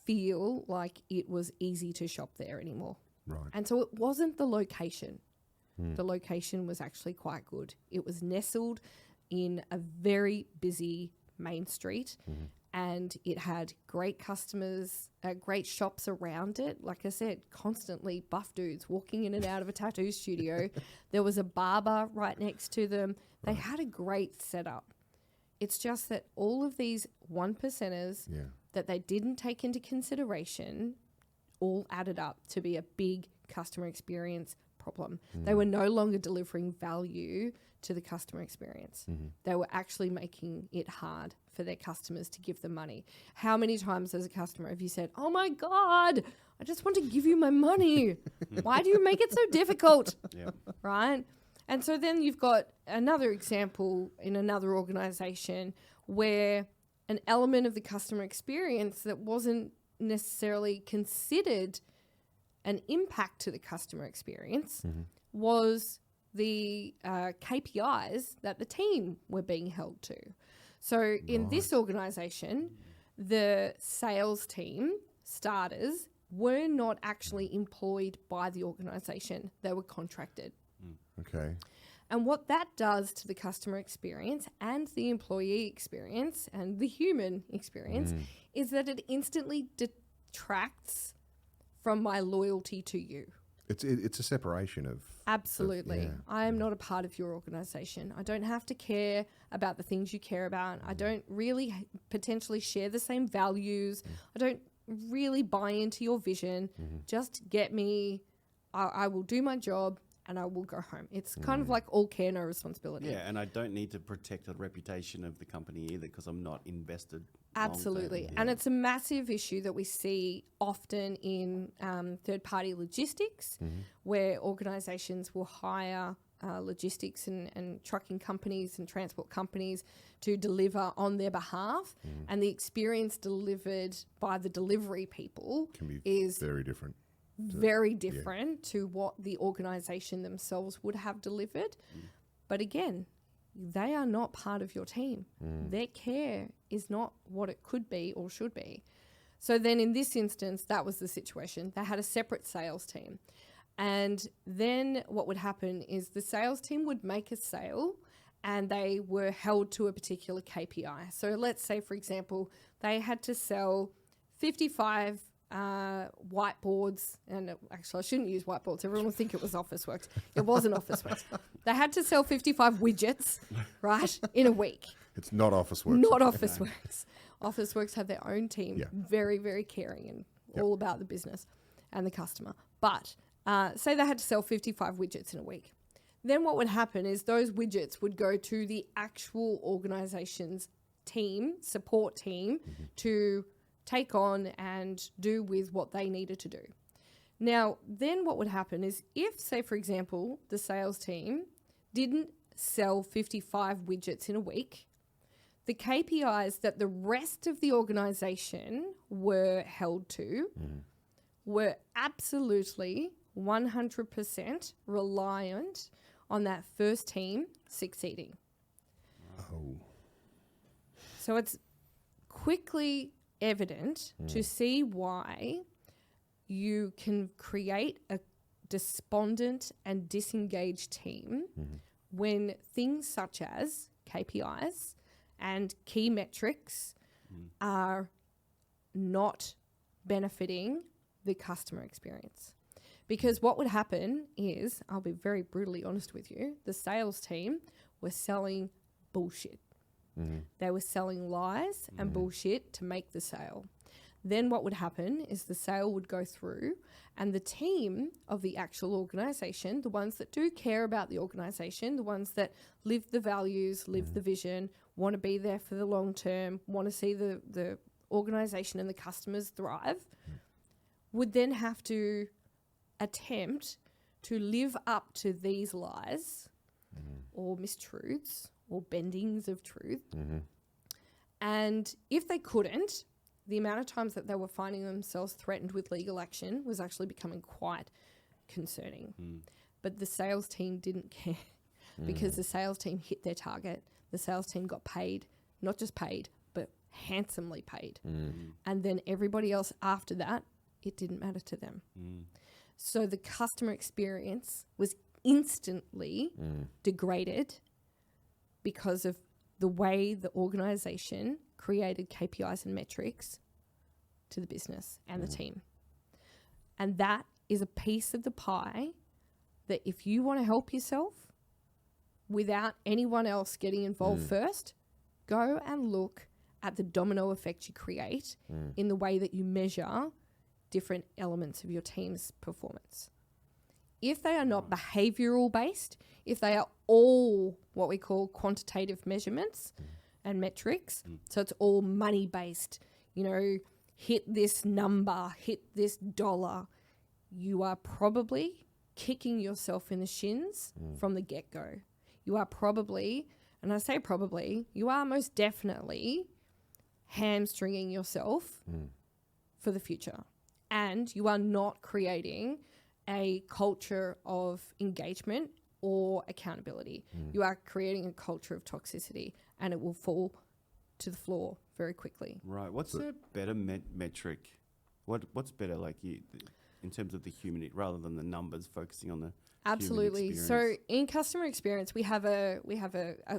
feel like it was easy to shop there anymore. Right. And so it wasn't the location. The location was actually quite good. It was nestled in a very busy main street, and it had great customers, great shops around it. Like I said, constantly buff dudes walking in and out of a tattoo studio. There was a barber right next to them. They had a great setup. It's just that all of these 1%ers that they didn't take into consideration all added up to be a big customer experience problem. They were no longer delivering value to the customer experience. They were actually making it hard for their customers to give them money. How many times as a customer have you said, oh my God, I just want to give you my money. Why do you make it so difficult? Right? And so then you've got another example in another organization where an element of the customer experience that wasn't necessarily considered an impact to the customer experience was the KPIs that the team were being held to. So in this organization, the sales team starters were not actually employed by the organization. They were contracted. Okay. And what that does to the customer experience and the employee experience and the human experience is that it instantly detracts from my loyalty to you. It's a separation of... Absolutely. I am not a part of your organization. I don't have to care about the things you care about. I don't really potentially share the same values. I don't really buy into your vision. Just get me, I will do my job and I will go home. It's kind of like all care, no responsibility. Yeah, and I don't need to protect the reputation of the company either because I'm not invested. Absolutely. And it's a massive issue that we see often in third-party logistics where organisations will hire logistics and trucking companies and transport companies to deliver on their behalf. And the experience delivered by the delivery people is very different. Very different to what the organisation themselves would have delivered. But again, they are not part of your team. Their care is not what it could be or should be. So then in this instance, that was the situation. They had a separate sales team. And then what would happen is the sales team would make a sale and they were held to a particular KPI. So let's say, for example, they had to sell 55 whiteboards, and actually I shouldn't use whiteboards. Everyone will think it was Officeworks. It wasn't Officeworks. They had to sell 55 widgets, right, in a week. It's not Officeworks. Not Officeworks. Officeworks have their own team, very, very caring and all about the business and the customer. But say they had to sell 55 widgets in a week. Then what would happen is those widgets would go to the actual organization's team, support team, to take on and do with what they needed to do. Now, then what would happen is if, say, for example, the sales team didn't sell 55 widgets in a week, the KPIs that the rest of the organization were held to were absolutely 100% reliant on that first team succeeding. Oh. So it's quickly evident to see why you can create a despondent and disengaged team when things such as KPIs and key metrics are not benefiting the customer experience. Because what would happen is, I'll be very brutally honest with you, the sales team were selling bullshit. They were selling lies and bullshit to make the sale. Then what would happen is the sale would go through and the team of the actual organisation, the ones that do care about the organisation, the ones that live the values, live the vision, want to be there for the long term, want to see the organisation and the customers thrive, would then have to attempt to live up to these lies or mistruths or bendings of truth. And if they couldn't, the amount of times that they were finding themselves threatened with legal action was actually becoming quite concerning. But the sales team didn't care because the sales team hit their target. The sales team got paid, not just paid, but handsomely paid. And then everybody else after that, it didn't matter to them. So the customer experience was instantly degraded because of the way the organisation created KPIs and metrics to the business and the team. And that is a piece of the pie that if you want to help yourself without anyone else getting involved first, go and look at the domino effect you create in the way that you measure different elements of your team's performance. If they are not behavioural based, if they are all what we call quantitative measurements and metrics, so it's all money based, you know, hit this number, hit this dollar, you are probably kicking yourself in the shins from the get-go. You are probably, and I say probably, you are most definitely hamstringing yourself for the future. And you are not creating a culture of engagement or accountability. You are creating a culture of toxicity, and it will fall to the floor very quickly. Right. What's a better metric? What's better, like in terms of the human, rather than the numbers, focusing on the Absolutely. human So experience? in customer experience, we have a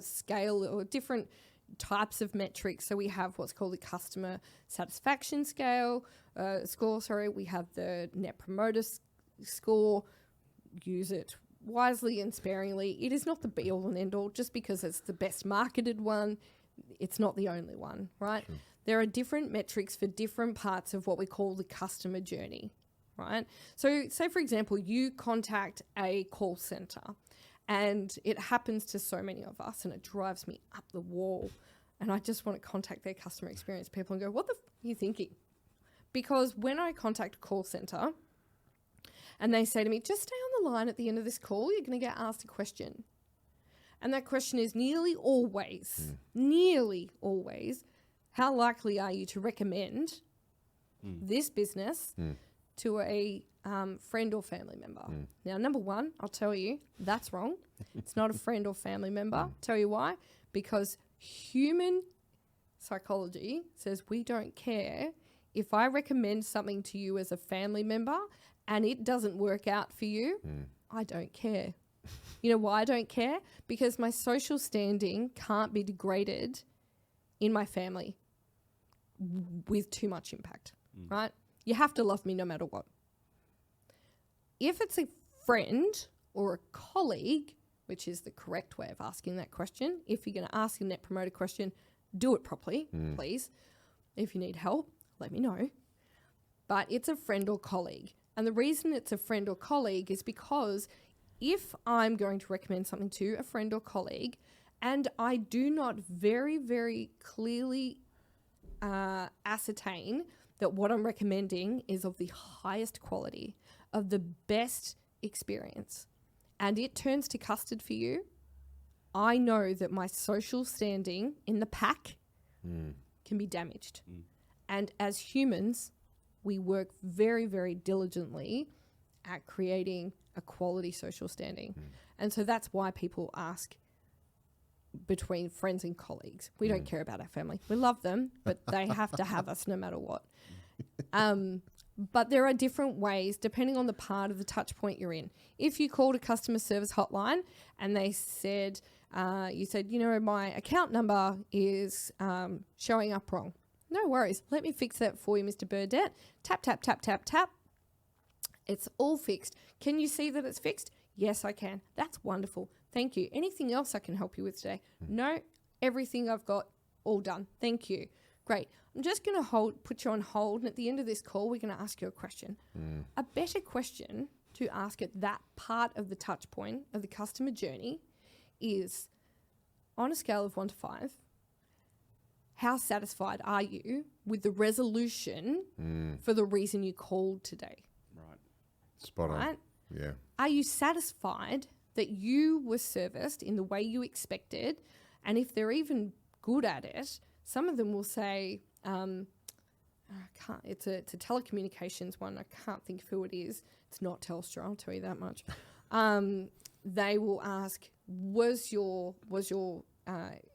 scale or different types of metrics. So we have what's called the customer satisfaction score. We have the net promoter score. Use it wisely and sparingly. It is not the be all and end all. Just because it's the best marketed one, it's not the only one, right? Sure. There are different metrics for different parts of what we call the customer journey, right? So say, for example, you contact a call center, and it happens to so many of us, and it drives me up the wall. And I just want to contact their customer experience people and go, what the are you thinking? Because when I contact a call center and they say to me, just stay on the line at the end of this call, you're going to get asked a question. And that question is nearly always, how likely are you to recommend this business to a friend or family member? Now, number one, I'll tell you, that's wrong. It's not a friend or family member. Tell you why? Because human psychology says we don't care if I recommend something to you as a family member and it doesn't work out for you. I don't care. You know why I don't care? Because my social standing can't be degraded in my family with too much impact, right? You have to love me no matter what. If it's a friend or a colleague, which is the correct way of asking that question, if you're going to ask a Net Promoter question, do it properly, please. If you need help, let me know. But it's a friend or colleague. And the reason it's a friend or colleague is because if I'm going to recommend something to a friend or colleague and I do not very, very clearly ascertain that what I'm recommending is of the highest quality, of the best experience, and it turns to custard for you, I know that my social standing in the pack can be damaged. And as humans, we work very, very diligently at creating a quality social standing. And so that's why people ask between friends and colleagues. We don't care about our family. We love them, but they have to have us no matter what. But there are different ways depending on the part of the touch point you're in. If you called a customer service hotline and they said, you said, you know, my account number is showing up wrong. No worries. Let me fix that for you, Mr. Burdett. Tap, tap, tap, tap, tap. It's all fixed. Can you see that it's fixed? Yes, I can. That's wonderful. Thank you. Anything else I can help you with today? No, everything I've got all done. Thank you. Great. I'm just going to put you on hold. And at the end of this call, we're going to ask you a question. A better question to ask at that part of the touch point of the customer journey is, on a scale of 1 to 5, how satisfied are you with the resolution for the reason you called today? Right. Spot on. Right? Yeah. Are you satisfied that you were serviced in the way you expected? And if they're even good at it, some of them will say, it's a telecommunications one. I can't think of who it is. It's not Telstra, I'll tell you that much. They will ask, was your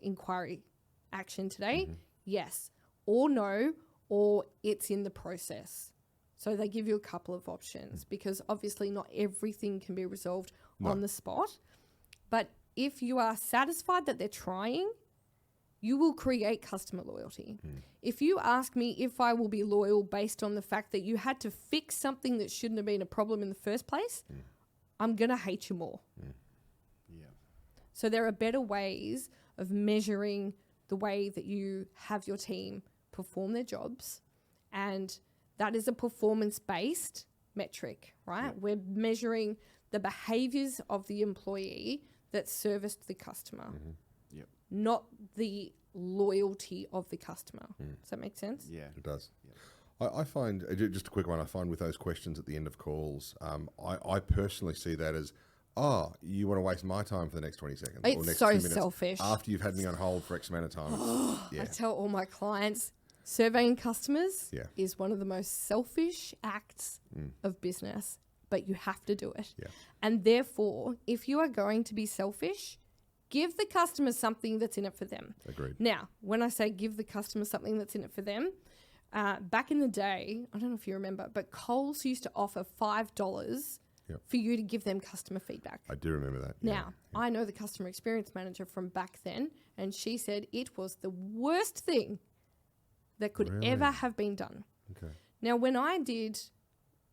inquiry action today? Yes or no, or it's in the process. So they give you a couple of options because obviously not everything can be resolved on the spot. But if you are satisfied that they're trying, you will create customer loyalty. If you ask me if I will be loyal based on the fact that you had to fix something that shouldn't have been a problem in the first place, I'm going to hate you more. Yeah. So there are better ways of measuring the way that you have your team perform their jobs, and that is a performance-based metric, right? Yep. We're measuring the behaviours of the employee that serviced the customer, Yep. not the loyalty of the customer. Does that make sense? Yeah. It does. Yep. I find, just a quick one, I find with those questions at the end of calls, I personally see that as, you want to waste my time for the next 20 seconds. It's or next so 2 minutes selfish. after you've had me on hold for X amount of time. I tell all my clients, surveying customers Yeah. is one of the most selfish acts of business, but you have to do it. Yeah. And therefore, if you are going to be selfish, give the customer something that's in it for them. Agreed. Now, when I say give the customer something that's in it for them, back in the day, I don't know if you remember, but Coles used to offer $5 for you to give them customer feedback. I do remember that. Now, I know the customer experience manager from back then, and she said it was the worst thing that could ever have been done. Okay. Now, when I did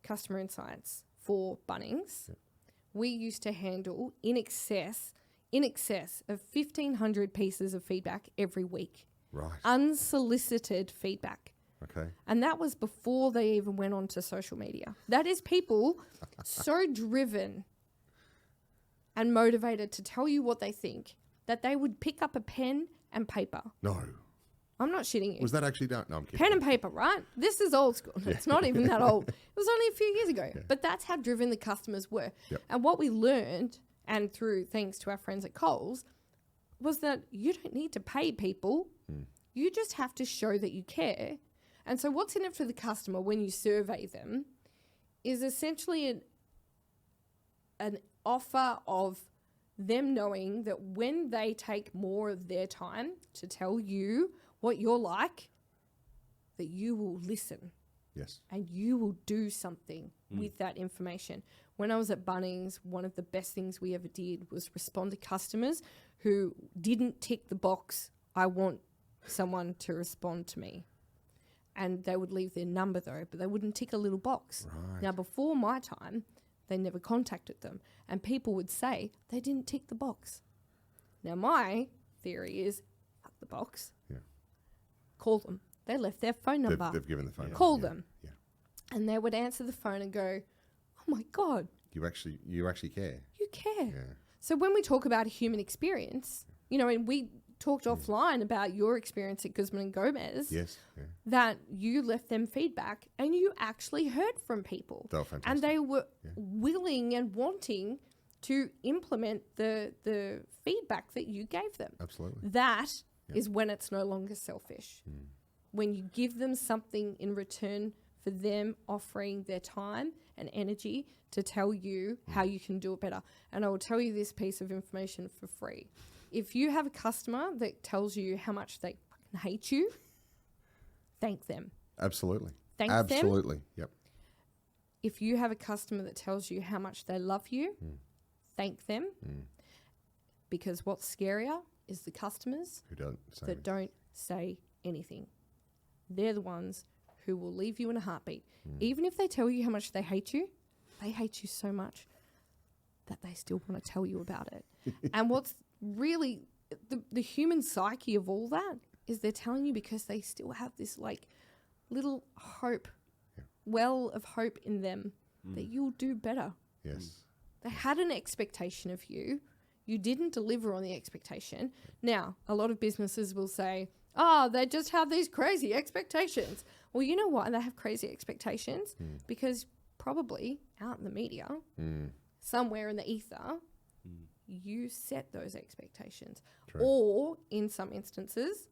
customer insights for Bunnings, we used to handle in excess of 1,500 pieces of feedback every week. Right. Unsolicited feedback. Okay. And that was before they even went on to social media. That is people so driven and motivated to tell you what they think that they would pick up a pen and paper. No. I'm not shitting you. Was that actually done? No, I'm kidding. Pen and paper, right? This is old school. It's not even that old. It was only a few years ago. Yeah. But that's how driven the customers were. Yep. And what we learned, and through thanks to our friends at Coles, was that you don't need to pay people. You just have to show that you care. And so what's in it for the customer when you survey them is essentially an offer of them knowing that when they take more of their time to tell you what you're like, that you will listen. Yes. And you will do something with that information. When I was at Bunnings, one of the best things we ever did was respond to customers who didn't tick the box, I want someone to respond to me. And they would leave their number though, but they wouldn't tick a little box. Right. Now, before my time, they never contacted them. And people would say they didn't tick the box. Now, my theory is, fuck the box. Yeah. Call them. They left their phone number. They've given the phone number. Call them. Yeah. And they would answer the phone and go, oh my God, You actually care. you care. Yeah. So when we talk about a human experience, you know, and we talked offline about your experience at Guzman and Gomez, Yes. Yeah. that you left them feedback and you actually heard from people. They were fantastic. And they were willing and wanting to implement the feedback that you gave them. Absolutely. That is when it's no longer selfish. When you give them something in return for them offering their time and energy to tell you how you can do it better. And I will tell you this piece of information for free. If you have a customer that tells you how much they fucking hate you, thank them. Absolutely. Thank them. Absolutely. Yep. If you have a customer that tells you how much they love you, thank them. Because what's scarier is the customers Who don't say that don't say anything. They're the ones who will leave you in a heartbeat. Even if they tell you how much they hate you so much that they still want to tell you about it. And what's really the human psyche of all that is they're telling you because they still have this like little hope, well of hope in them that you'll do better. Yes. They had an expectation of you. You didn't deliver on the expectation. Now, a lot of businesses will say, oh, they just have these crazy expectations. Well, you know why they have crazy expectations? Because probably out in the media, somewhere in the ether, you set those expectations. True. Or in some instances,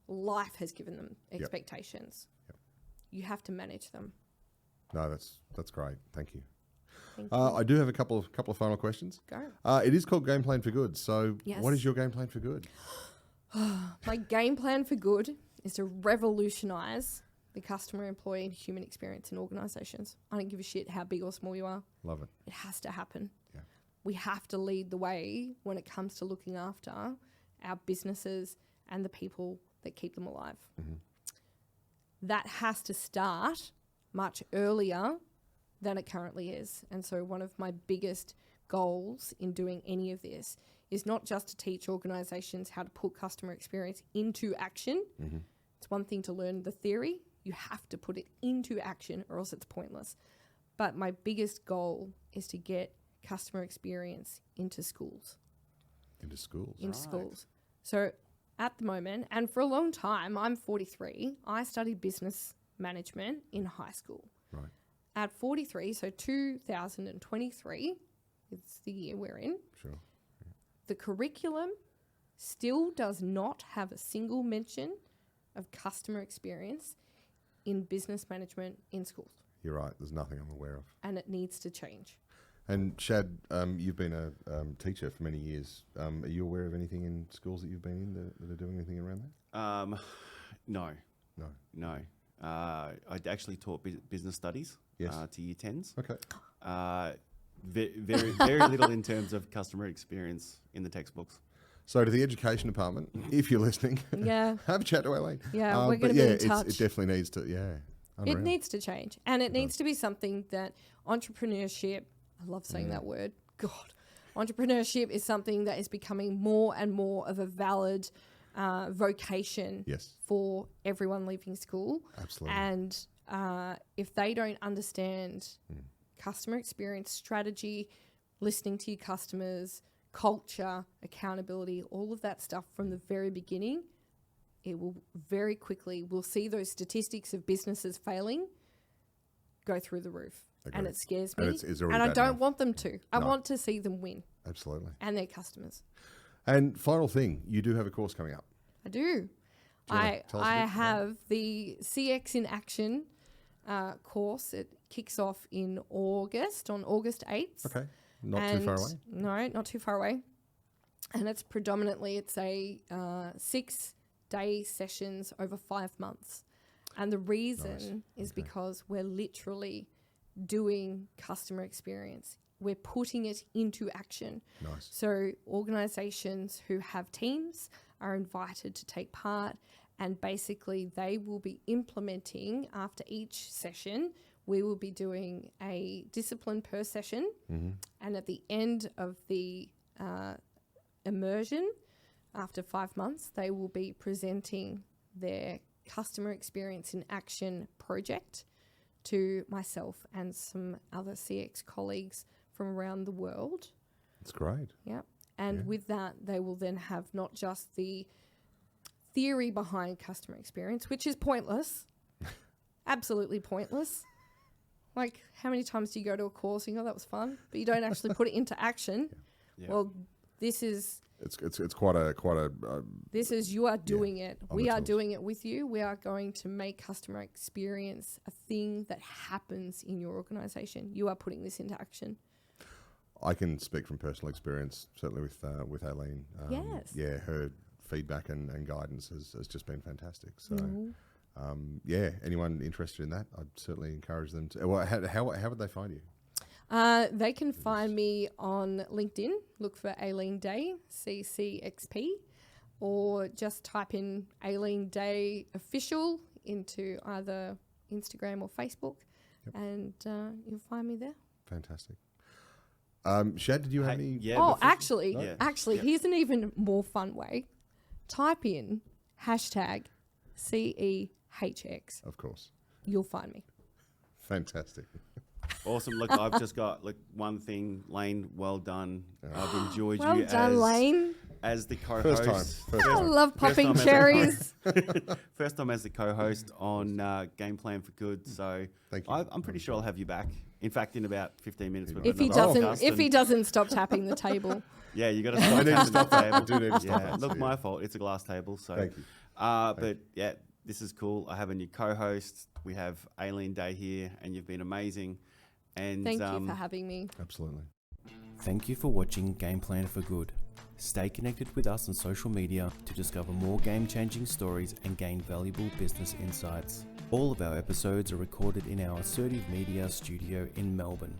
life has given them expectations. Yep. You have to manage them. No, that's great. Thank you. Thank you. I do have a couple of final questions. Go. It is called Game Plan for Good. So Yes. what is your game plan for good? My game plan for good is to revolutionize the customer, employee, and human experience in organizations. I don't give a shit how big or small you are. Love it. It has to happen. Yeah. We have to lead the way when it comes to looking after our businesses and the people that keep them alive. That has to start much earlier than it currently is. And so one of my biggest goals in doing any of this is not just to teach organizations how to put customer experience into action. It's one thing to learn the theory. You have to put it into action or else it's pointless. But my biggest goal is to get customer experience into schools. Into schools. Into schools. So at the moment, and for a long time, I'm 43, I studied business management in high school. Right. At 43, so 2023, it's the year we're in, Sure. the curriculum still does not have a single mention of customer experience in business management in schools. You're right. There's nothing I'm aware of. And it needs to change. And Shad, you've been a teacher for many years. Are you aware of anything in schools that you've been in that are doing anything around that? No. No. I actually taught business studies to year 10s. Okay. Very, very little in terms of customer experience in the textbooks. So to the education department, if you're listening, Yeah. have a chat to Aileen. Yeah, we're but going to be in it touch. definitely needs to, unreal. It needs to change. And it needs to be something that entrepreneurship, I love saying that word, God. Entrepreneurship is something that is becoming more and more of a valid vocation Yes. for everyone leaving school. Absolutely. And if they don't understand customer experience, strategy, listening to your customers, culture, accountability, all of that stuff from the very beginning, it will very quickly, we'll see those statistics of businesses failing go through the roof. Agreed. And it scares me. And it's already and I bad don't enough. want them to. I No. want to see them win Absolutely. and their customers. And final thing, you do have a course coming up. I do. Do you wanna tell us a bit I about have the CX in Action course. It kicks off in August, on August 8th. Okay. Not too far away. No, not too far away. And it's predominantly, it's a 6-day sessions over 5 months. And the reason Nice. is because we're literally doing customer experience. We're putting it into action. Nice. So organizations who have teams are invited to take part, and basically they will be implementing after each session. We will be doing a discipline per session, and at the end of the immersion, after 5 months, they will be presenting their customer experience in action project to myself and some other CX colleagues from around the world. That's great. Yeah. And with that, they will then have not just the theory behind customer experience, which is pointless, absolutely pointless. Like, how many times do you go to a course and you go, that was fun, but you don't actually put it into action? Yeah. Well, this is It's quite a this is you are doing it. on We the are tools. doing it with you. We are going to make customer experience a thing that happens in your organization. You are putting this into action. I can speak from personal experience, certainly with Aileen. Yes. Yeah, her feedback and guidance has just been fantastic. So, Mm-hmm. yeah, anyone interested in that, I'd certainly encourage them to. Well, how would they find you? They can find me on LinkedIn. Look for Aileen Day, CCXP, or just type in Aileen Day Official into either Instagram or Facebook, and you'll find me there. Fantastic. Shad, did you have any? Yeah. Oh, before- actually, Yeah. here's an even more fun way. Type in hashtag CEHX. Of course. You'll find me. Fantastic. Awesome. Look, I've just got one thing. Lane, well done. I've enjoyed Well you done, Lane. as the co-host. First I time. love First popping time as a cherries. First time as the co-host on Gameplan for Good. So Thank you. I'm pretty sure I'll have you back. In fact, in about 15 minutes. we've If got he another doesn't, podcast if he and- doesn't stop tapping the table. Yeah, you got to I stop need to tapping the stop that. I table. do need to stop Yeah, that. look, Yeah. my fault. It's a glass table. So, Thank you. But yeah, this is cool. I have a new co-host. We have Aileen Day here, and you've been amazing. And Thank you for having me. Absolutely. Thank you for watching Gameplan for Good. Stay connected with us on social media to discover more game-changing stories and gain valuable business insights. All of our episodes are recorded in our Assertive Media studio in Melbourne.